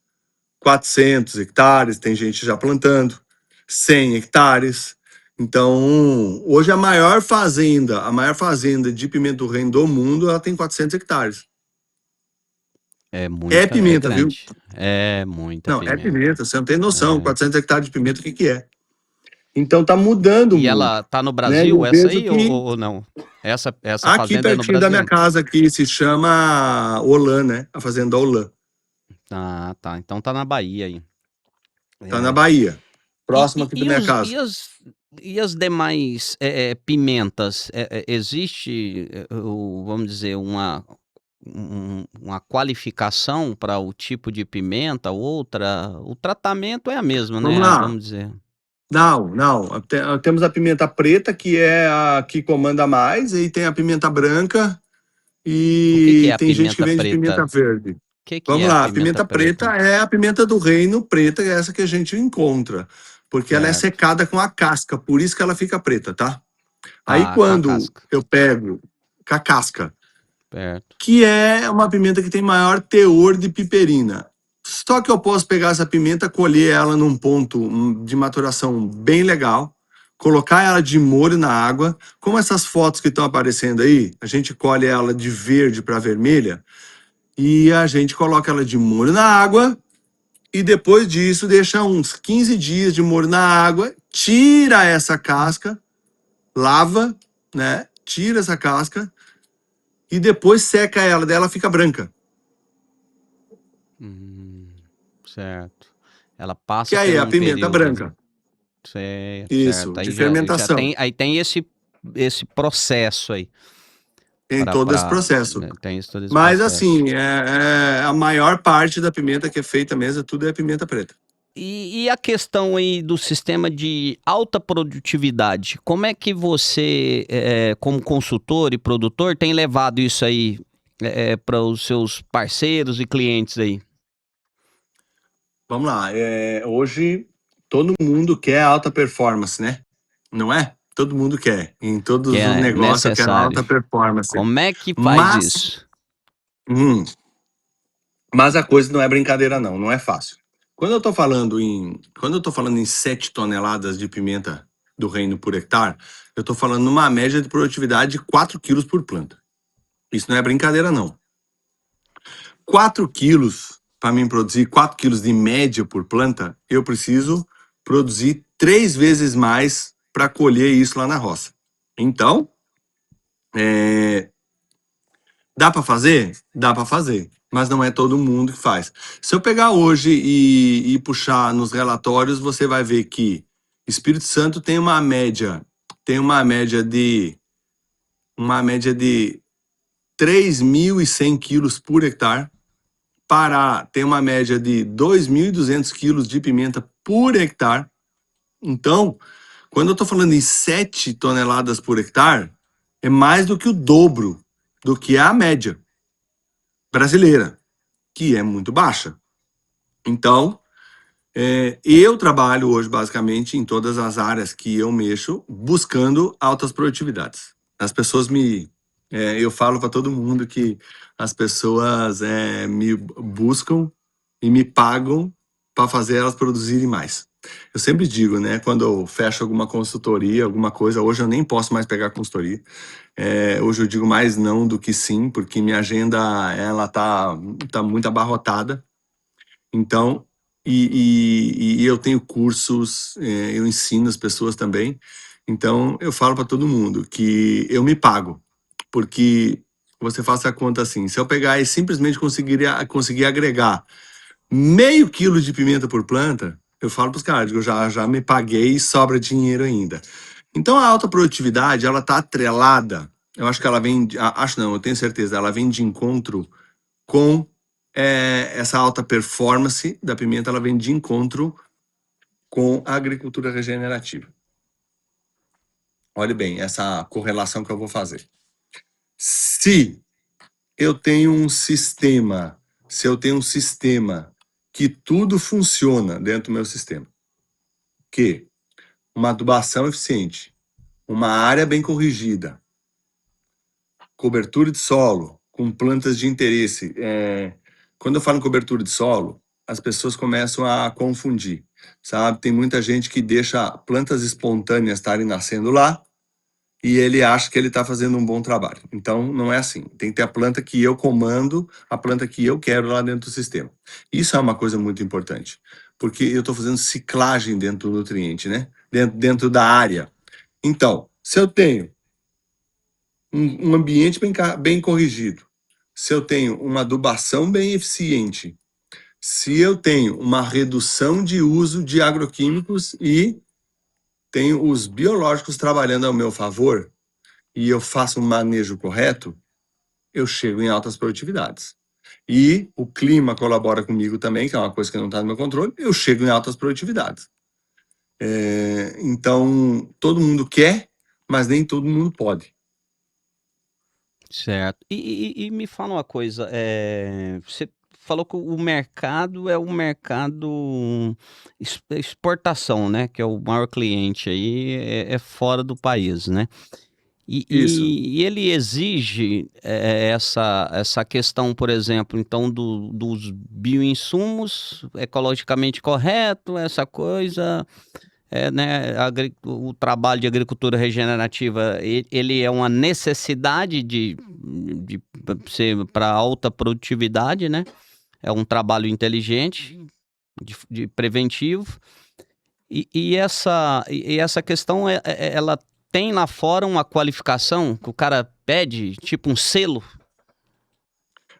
400 hectares, tem gente já plantando, 100 hectares. Então, hoje a maior fazenda de pimenta do reino do mundo, ela tem 400 hectares. É É pimenta, viu? grande. É muita Não, é pimenta. pimenta, você não tem noção, É. 400 hectares de pimenta, o que que é? Então tá mudando E ela muito, tá no né? E Brasil, eu essa vejo aí, ou, que ou não? Essa aqui fazenda é no pertinho da minha Brasil? casa, aqui se chama Olã, né? A fazenda Olã. Ah, tá. Então tá na Bahia aí. Tá na É. Bahia, E, próximo e, aqui da e, minha os, casa. e, as, e as demais pimentas? Existe, vamos dizer, uma qualificação para o tipo de pimenta, outra? O tratamento é a mesma, Vamos né? lá. Vamos dizer. Não, não. Temos a pimenta preta, que é a que comanda mais, e tem a pimenta branca, O que que é e a tem gente que pimenta vende pimenta preta? verde. O que que Vamos é a lá, a pimenta pimenta preta preta? é a pimenta do reino preta, é essa que a gente encontra, porque ela é Certo. secada com a casca, por isso que ela fica preta, tá? Aí Tá, com a quando casca. eu pego com a casca, Certo. que é uma pimenta que tem maior teor de piperina. Só que eu posso pegar essa pimenta, colher ela num ponto de maturação bem legal, colocar ela de molho na água, como essas fotos que estão aparecendo aí, a gente colhe ela de verde para vermelha e a gente coloca ela de molho na água e depois disso deixa uns 15 dias de molho na água, tira essa casca, lava, né? Tira essa casca e depois seca ela, dela fica branca. Certo. Ela Que passa aí por é a um pimenta período. branca. Certo, Isso, certo. de Aí já fermentação. tem, aí tem esse processo aí Tem todo esse para, processo. né, tem todo esse Mas processo. assim, a maior parte da pimenta que é feita mesmo, tudo é pimenta preta. E a questão aí do sistema de alta produtividade, como é que você, como consultor e produtor, tem levado isso aí para os seus parceiros e clientes aí? Vamos lá, hoje todo mundo quer alta performance, né? Não é? Todo mundo quer. Em Que todos os é negócios eu quero necessário. alta performance. Como é que faz Mas, isso? hum, mas a coisa não é brincadeira não, não é fácil. Quando eu tô falando em 7 toneladas de pimenta do reino por hectare, eu tô falando numa média de produtividade de 4 quilos por planta. Isso não é brincadeira não. 4 quilos, para mim produzir 4 quilos de média por planta, eu preciso produzir 3 vezes mais para colher isso lá na roça. Então, é, dá para fazer? Dá para fazer, mas não é todo mundo que faz. Se eu pegar hoje e puxar nos relatórios, você vai ver que Espírito Santo tem uma média de 3.100 quilos por hectare. Pará tem uma média de 2.200 quilos de pimenta por hectare. Então, quando eu estou falando em 7 toneladas por hectare, é mais do que o dobro do que é a média brasileira, que é muito baixa. Então, eu trabalho hoje basicamente em todas as áreas que eu mexo, buscando altas produtividades. As pessoas eu falo para todo mundo que as pessoas me buscam e me pagam para fazer elas produzirem mais. Eu sempre digo, né, quando eu fecho alguma consultoria, alguma coisa, hoje eu nem posso mais pegar consultoria. Hoje eu digo mais não do que sim, porque minha agenda ela tá muito abarrotada. Então, e eu tenho cursos, eu ensino as pessoas também. Então, eu falo para todo mundo que eu me pago, porque você faça a conta assim: se eu pegar e simplesmente conseguir agregar meio quilo de pimenta por planta, eu falo para os caras, digo, eu já me paguei e sobra dinheiro ainda. Então, a alta produtividade, ela está atrelada. Eu acho que ela vem, acho não, eu tenho certeza, ela vem de encontro com essa alta performance da pimenta, ela vem de encontro com a agricultura regenerativa. Olhe bem essa correlação que eu vou fazer. Se eu tenho um sistema, se eu tenho um sistema que tudo funciona dentro do meu sistema, que uma adubação eficiente, uma área bem corrigida, cobertura de solo com plantas de interesse. Quando eu falo em cobertura de solo, as pessoas começam a confundir, sabe? Tem muita gente que deixa plantas espontâneas estarem nascendo lá e ele acha que ele está fazendo um bom trabalho. Então, não é assim. Tem que ter a planta que eu comando, a planta que eu quero lá dentro do sistema. Isso é uma coisa muito importante, porque eu estou fazendo ciclagem dentro do nutriente, né? Dentro da área. Então, se eu tenho um ambiente bem corrigido, se eu tenho uma adubação bem eficiente, se eu tenho uma redução de uso de agroquímicos e tenho os biológicos trabalhando ao meu favor e eu faço um manejo correto, eu chego em altas produtividades. E o clima colabora comigo também, que é uma coisa que não está no meu controle, eu chego em altas produtividades. Então, todo mundo quer, mas nem todo mundo pode. Certo. E me fala uma coisa, você falou que o mercado é o mercado exportação, né? Que é o maior cliente aí, é fora do país, né? Isso. E ele exige essa questão, por exemplo, então, dos bioinsumos ecologicamente correto, essa coisa, né, o trabalho de agricultura regenerativa, ele é uma necessidade de ser para alta produtividade, né? É um trabalho inteligente, de preventivo. E essa questão, ela tem lá fora uma qualificação que o cara pede, tipo um selo?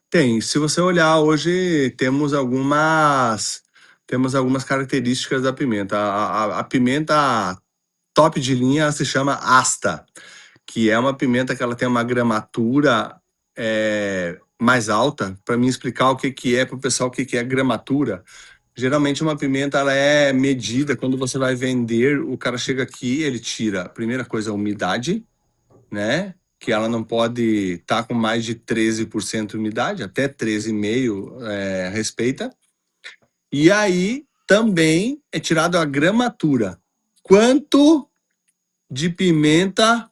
Tem. Se você olhar hoje, temos algumas características da pimenta. A pimenta top de linha se chama Asta, que é uma pimenta que ela tem uma gramatura mais alta. Para mim explicar o que que é para o pessoal o que que é gramatura. Geralmente uma pimenta ela é medida quando você vai vender, o cara chega aqui, ele tira, a primeira coisa, a umidade, né? Que ela não pode estar com mais de 13% de umidade, até 13,5% respeita. E aí também é tirado a gramatura. Quanto de pimenta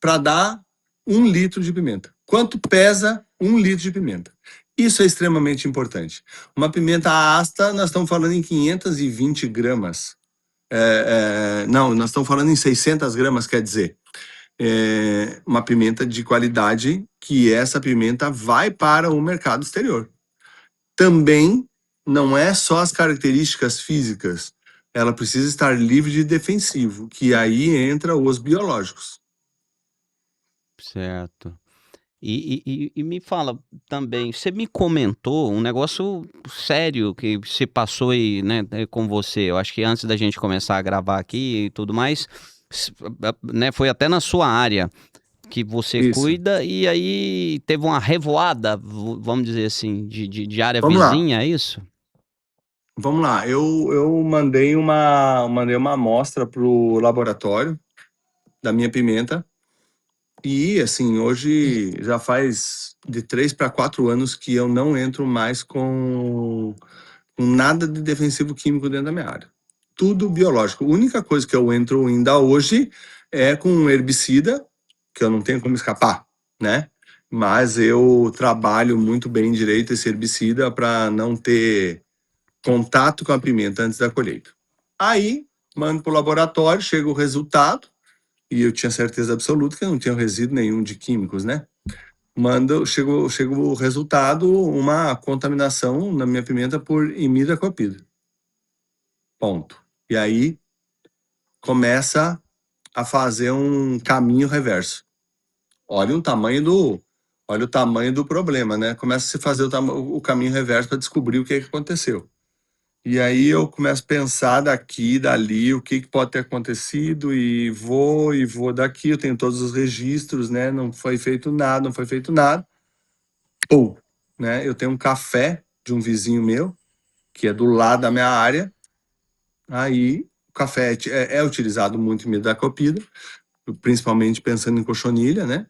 para dar 1 litro de pimenta? Quanto pesa 1 litro de pimenta? Isso é extremamente importante. Uma pimenta asta, nós estamos falando em 520 gramas. Não, nós estamos falando em 600 gramas, quer dizer, uma pimenta de qualidade que essa pimenta vai para o mercado exterior. Também não é só as características físicas, ela precisa estar livre de defensivo, que aí entra os biológicos. Certo. E me fala também, você me comentou um negócio sério que se passou aí, né, com você. Eu acho que antes da gente começar a gravar aqui e tudo mais, né, foi até na sua área que você Isso. cuida, e aí teve uma revoada, vamos dizer assim, de área Vamos lá. vizinha, é isso? Vamos lá. Eu mandei uma amostra para o laboratório da minha pimenta. E assim, hoje já faz de 3 para 4 anos que eu não entro mais com nada de defensivo químico dentro da minha área. Tudo biológico. A única coisa que eu entro ainda hoje é com um herbicida, que eu não tenho como escapar, né? Mas eu trabalho muito bem direito esse herbicida para não ter contato com a pimenta antes da colheita. Aí, mando para o laboratório, chega o resultado, e eu tinha certeza absoluta que eu não tinha resíduo nenhum de químicos, né? Chega o resultado, uma contaminação na minha pimenta por imidacloprid. Ponto. E aí começa a fazer um caminho reverso. Olha o tamanho do problema, né? Começa a se fazer o caminho reverso para descobrir o que aconteceu. E aí eu começo a pensar daqui, dali, o que pode ter acontecido, e vou daqui, eu tenho todos os registros, né? Não foi feito nada, não foi feito nada. Ou, né? Eu tenho um café de um vizinho meu, que é do lado da minha área. Aí o café é utilizado muito em imidacloprid, principalmente pensando em cochonilha, né?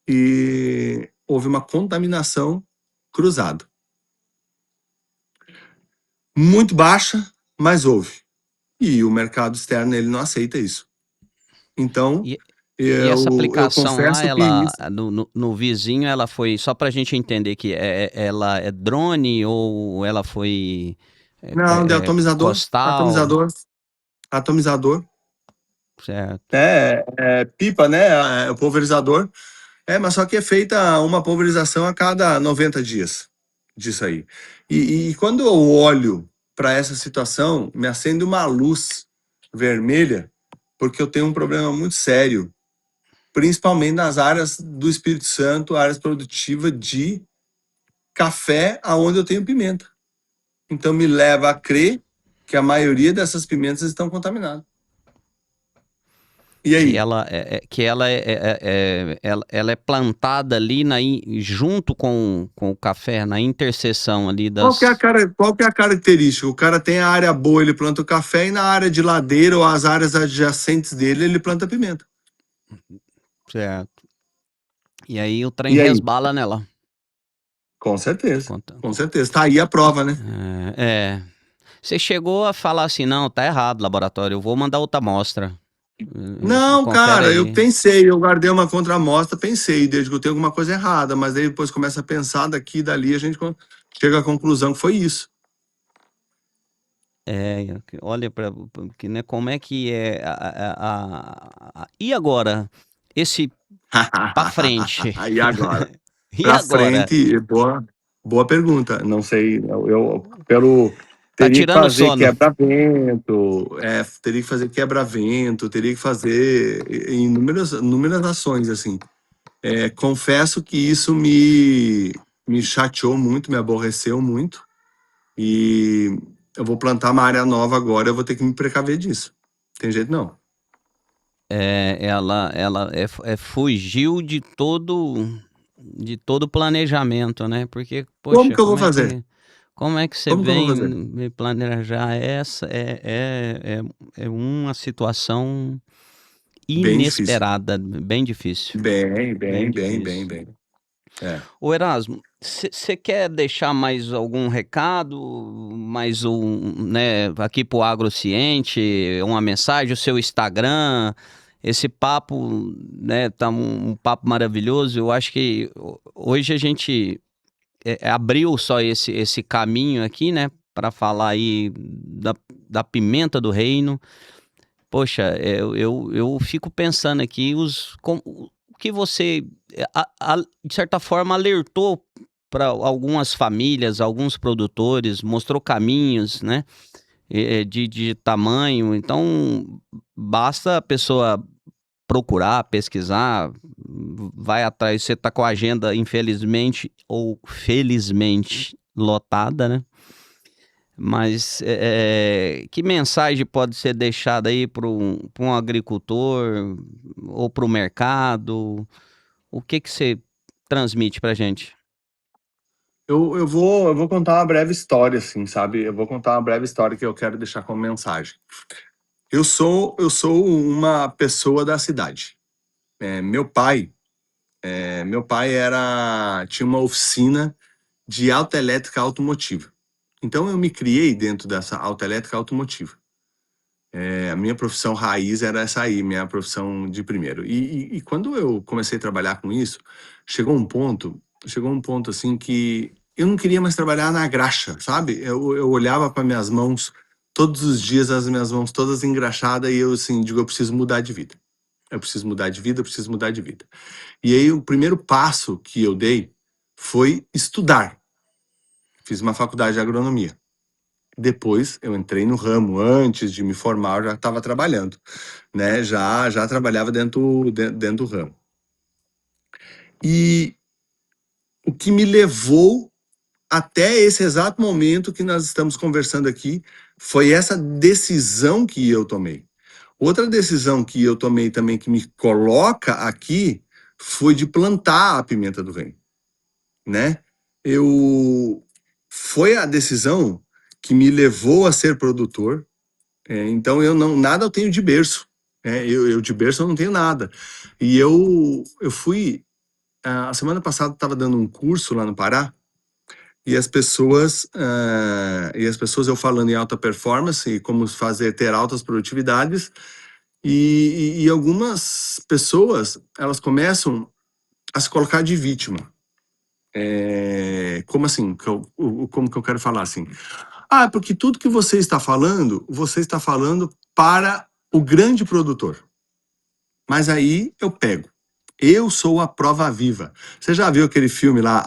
E houve uma contaminação cruzada. Muito baixa, mas houve. E o mercado externo ele não aceita isso. Então, E, e essa eu aplicação lá, confesso que ela isso. no vizinho, ela foi só para a gente entender que ela é drone ou ela foi Não, de atomizador, costal, atomizador, atomizador. certo? Pipa, né? O pulverizador. Mas só que é feita uma pulverização a cada 90 dias disso aí. E quando eu olho para essa situação, me acende uma luz vermelha, porque eu tenho um problema muito sério, principalmente nas áreas do Espírito Santo, áreas produtivas de café, aonde eu tenho pimenta. Então me leva a crer que a maioria dessas pimentas estão contaminadas. E Que aí? ela é plantada ali junto com o café, na interseção ali das. Qual que é a característica? O cara tem a área boa, ele planta o café, e na área de ladeira ou as áreas adjacentes dele, ele planta pimenta. Certo. E aí o trem E aí? resbala nela. Com certeza. Conta- Com certeza. Tá aí a prova, né? É. Você chegou a falar assim, não, tá errado, laboratório, eu vou mandar outra amostra. Não, Confere cara, eu aí. pensei, eu guardei uma contramostra, pensei, desde que eu tenho alguma coisa errada, mas daí depois começa a pensar daqui e dali, a gente chega à conclusão que foi isso. Olha para que, né, como é que é e agora? Esse para frente. E agora? E Pra agora? frente, boa pergunta. Não sei, Tá teria que tirando o fazer sono. quebra-vento, teria que fazer quebra-vento, teria que fazer inúmeras ações, assim. Confesso que isso me chateou muito, me aborreceu muito, e eu vou plantar uma área nova agora, eu vou ter que me precaver disso. Tem jeito não. Ela fugiu de todo planejamento, né, porque, Como poxa, que eu vou fazer? como é que você Como que eu vou vem fazer? me planejar essa é uma situação Bem difícil. inesperada, bem difícil, Bem, bem bem, bem, bem, difícil. bem. É. Ô Erasmo, você quer deixar mais algum recado, mais né, aqui pro Agrociente, uma mensagem, o seu Instagram, esse papo, né, tá um papo maravilhoso. Eu acho que hoje a gente abriu só esse caminho aqui, né, para falar aí da pimenta do reino. Poxa, eu fico pensando aqui o que você, de certa forma, alertou para algumas famílias, alguns produtores, mostrou caminhos, né, de tamanho. Então, basta a pessoa procurar, pesquisar, vai atrás. Você está com a agenda, infelizmente ou felizmente, lotada, né? Mas que mensagem pode ser deixada aí para um agricultor ou para o mercado? O que que você transmite para gente? Eu vou contar uma breve história, assim, sabe? Eu vou contar uma breve história que eu quero deixar como mensagem. Eu sou uma pessoa da cidade. Meu pai tinha uma oficina de autoelétrica automotiva. Então eu me criei dentro dessa autoelétrica automotiva. A minha profissão raiz era essa aí, minha profissão de primeiro. E quando eu comecei a trabalhar com isso, chegou um ponto assim que eu não queria mais trabalhar na graxa, sabe? Eu olhava para minhas mãos todos os dias, as minhas mãos todas engraxadas, e eu assim, digo, eu preciso mudar de vida. Eu preciso mudar de vida, eu preciso mudar de vida. E aí o primeiro passo que eu dei foi estudar. Fiz uma faculdade de agronomia. Depois eu entrei no ramo, antes de me formar, eu já estava trabalhando, né? Já trabalhava dentro do ramo. E o que me levou até esse exato momento que nós estamos conversando aqui foi essa decisão que eu tomei. Outra decisão que eu tomei também que me coloca aqui foi de plantar a pimenta do reino, né? Eu Foi a decisão que me levou a ser produtor. Então eu não nada eu tenho de berço. Eu de berço eu não tenho nada. E eu fui a semana passada estava dando um curso lá no Pará, e as pessoas eu falando em alta performance e como ter altas produtividades, e algumas pessoas elas começam a se colocar de vítima. Como assim? Como que eu quero falar assim? Ah, porque tudo que você está falando para o grande produtor. Mas aí eu pego. Eu sou a prova viva. Você já viu aquele filme lá,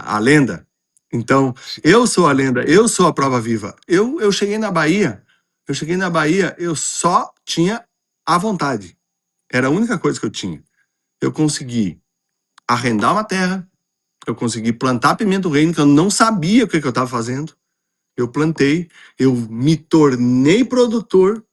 a Lenda? Então, eu sou a lenda, eu sou a prova viva. Eu cheguei na Bahia, eu só tinha a vontade. Era a única coisa que eu tinha. Eu consegui arrendar uma terra, eu consegui plantar pimenta do reino, que eu não sabia o que eu estava fazendo. Eu plantei, eu me tornei produtor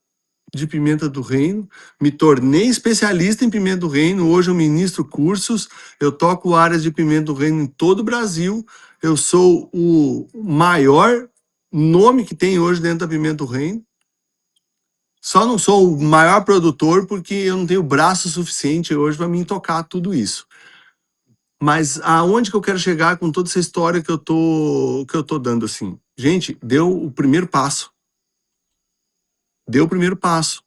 de pimenta do reino, me tornei especialista em pimenta do reino. Hoje eu ministro cursos, eu toco áreas de pimenta do reino em todo o Brasil. Eu sou o maior nome que tem hoje dentro da pimenta do reino. Só não sou o maior produtor porque eu não tenho braço suficiente hoje para mim tocar tudo isso. Mas aonde que eu quero chegar com toda essa história que eu tô dando assim? Gente, deu o primeiro passo. Deu o primeiro passo.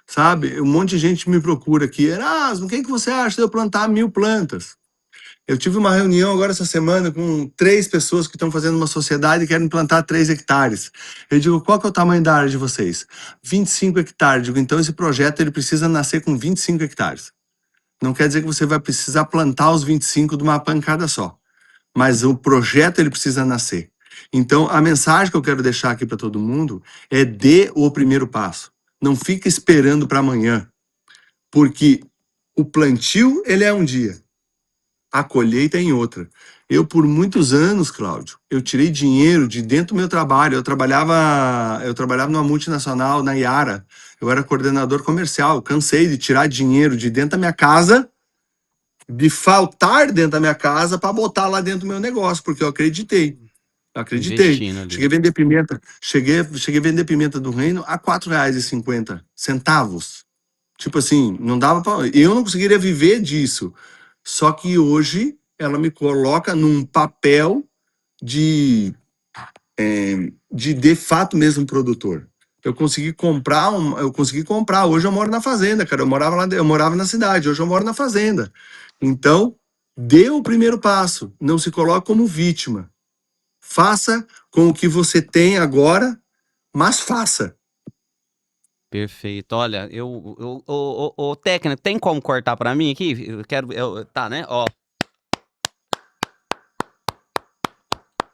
sabe? Um monte de gente me procura aqui. Erasmo, o que você acha de eu plantar 1000 plantas? Eu tive uma reunião agora essa semana com 3 pessoas que estão fazendo uma sociedade e querem plantar 3 hectares. Eu digo, qual que é o tamanho da área de vocês? 25 hectares. Eu digo, então esse projeto ele precisa nascer com 25 hectares. Não quer dizer que você vai precisar plantar os 25 de uma pancada só, mas o projeto ele precisa nascer. Então, a mensagem que eu quero deixar aqui para todo mundo é: dê o primeiro passo. Não fica esperando para amanhã, porque o plantio ele é um dia, a colheita é em outra. Eu, por muitos anos, Cláudio, eu tirei dinheiro de dentro do meu trabalho. Eu trabalhava numa multinacional, na Yara. Eu era coordenador comercial. Eu cansei de tirar dinheiro de dentro da minha casa, de faltar dentro da minha casa para botar lá dentro do meu negócio, porque eu acreditei. Acreditei. Investindo ali. Cheguei a vender pimenta. Cheguei a vender pimenta do reino a R$ 4,50. Tipo assim, não dava para. Eu não conseguiria viver disso. Só que hoje ela me coloca num papel de, de fato mesmo produtor. Eu consegui comprar, eu consegui comprar. Hoje eu moro na fazenda, cara. Eu morava na cidade, hoje eu moro na fazenda. Então, dê o primeiro passo. Não se coloque como vítima. Faça com o que você tem agora, mas faça. Perfeito. Olha, o técnico, tem como cortar pra mim aqui? Eu quero, tá, né? Ó,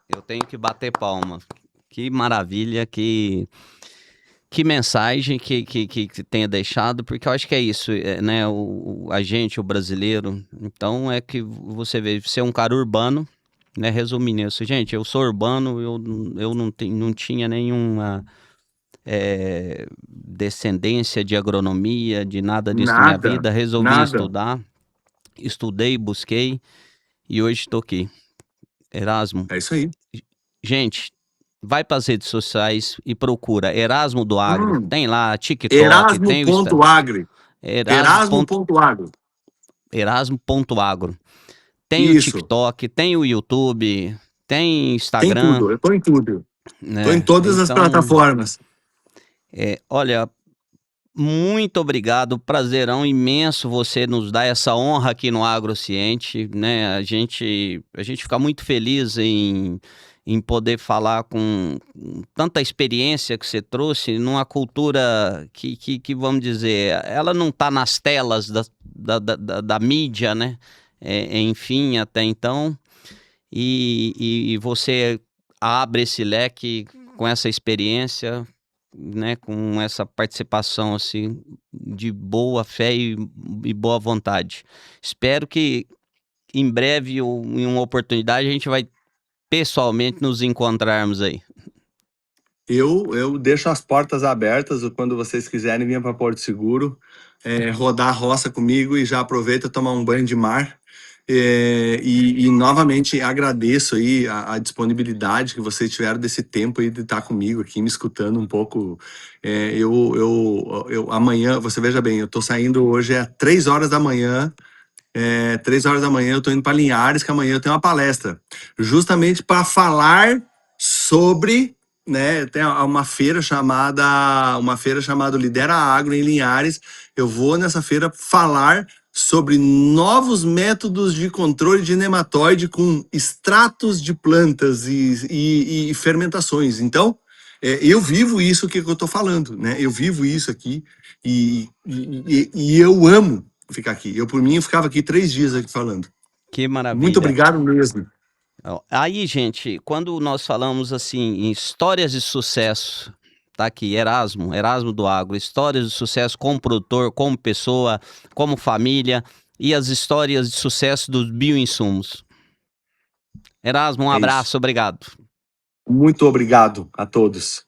eu tenho que bater palma. Que maravilha, que mensagem que tenha deixado, porque eu acho que é isso, né? A gente, o brasileiro. Então é que você vê, você é um cara urbano, né? Resumindo isso, gente, eu sou urbano, eu não tinha nenhuma descendência de agronomia, de nada disso na minha Nada, vida. Resolvi nada. estudar, estudei, busquei e hoje estou aqui. Erasmo, É isso aí. gente, vai para as redes sociais e procura Erasmo do Agro. Hum, Tem lá TikTok, tem o Erasmo.agri. Erasmo. Erasmo.agro. Erasmo.agro. Tem o Isso. TikTok, tem o YouTube, tem Tem Instagram, tudo. Eu tô em tudo. Tô em né? todas as Então, plataformas. olha, muito obrigado, prazerão imenso você nos dar essa honra aqui no Agrociente, né? A gente fica muito feliz em poder falar com tanta experiência que você trouxe numa cultura que vamos dizer, ela não está nas telas da mídia, né? Enfim, até então, e você abre esse leque com essa experiência, né, com essa participação assim de boa fé e boa vontade. Espero que em breve ou em uma oportunidade a gente vai pessoalmente nos encontrarmos aí. Eu deixo as portas abertas quando vocês quiserem vir para Porto Seguro, rodar a roça comigo e já aproveita tomar um banho de mar. E novamente agradeço aí a disponibilidade que vocês tiveram desse tempo aí de estar comigo aqui, me escutando um pouco. Amanhã, você veja bem, eu estou saindo hoje às 3 horas da manhã. 3 horas da manhã eu estou indo para Linhares, que amanhã eu tenho uma palestra, justamente para falar sobre, né, tem uma feira chamada Lidera Agro em Linhares. Eu vou nessa feira falar sobre novos métodos de controle de nematóide com extratos de plantas e fermentações. Então, eu vivo isso que eu estou falando, né? Eu vivo isso aqui e eu amo ficar aqui. Eu, por mim, eu ficava aqui 3 dias aqui falando. Que Muito maravilha. obrigado mesmo. Aí, gente, quando nós falamos assim em histórias de sucesso, tá aqui, Erasmo do Agro, histórias de sucesso como produtor, como pessoa, como família e as histórias de sucesso dos bioinsumos. Erasmo, um É isso. abraço, obrigado. Muito obrigado a todos.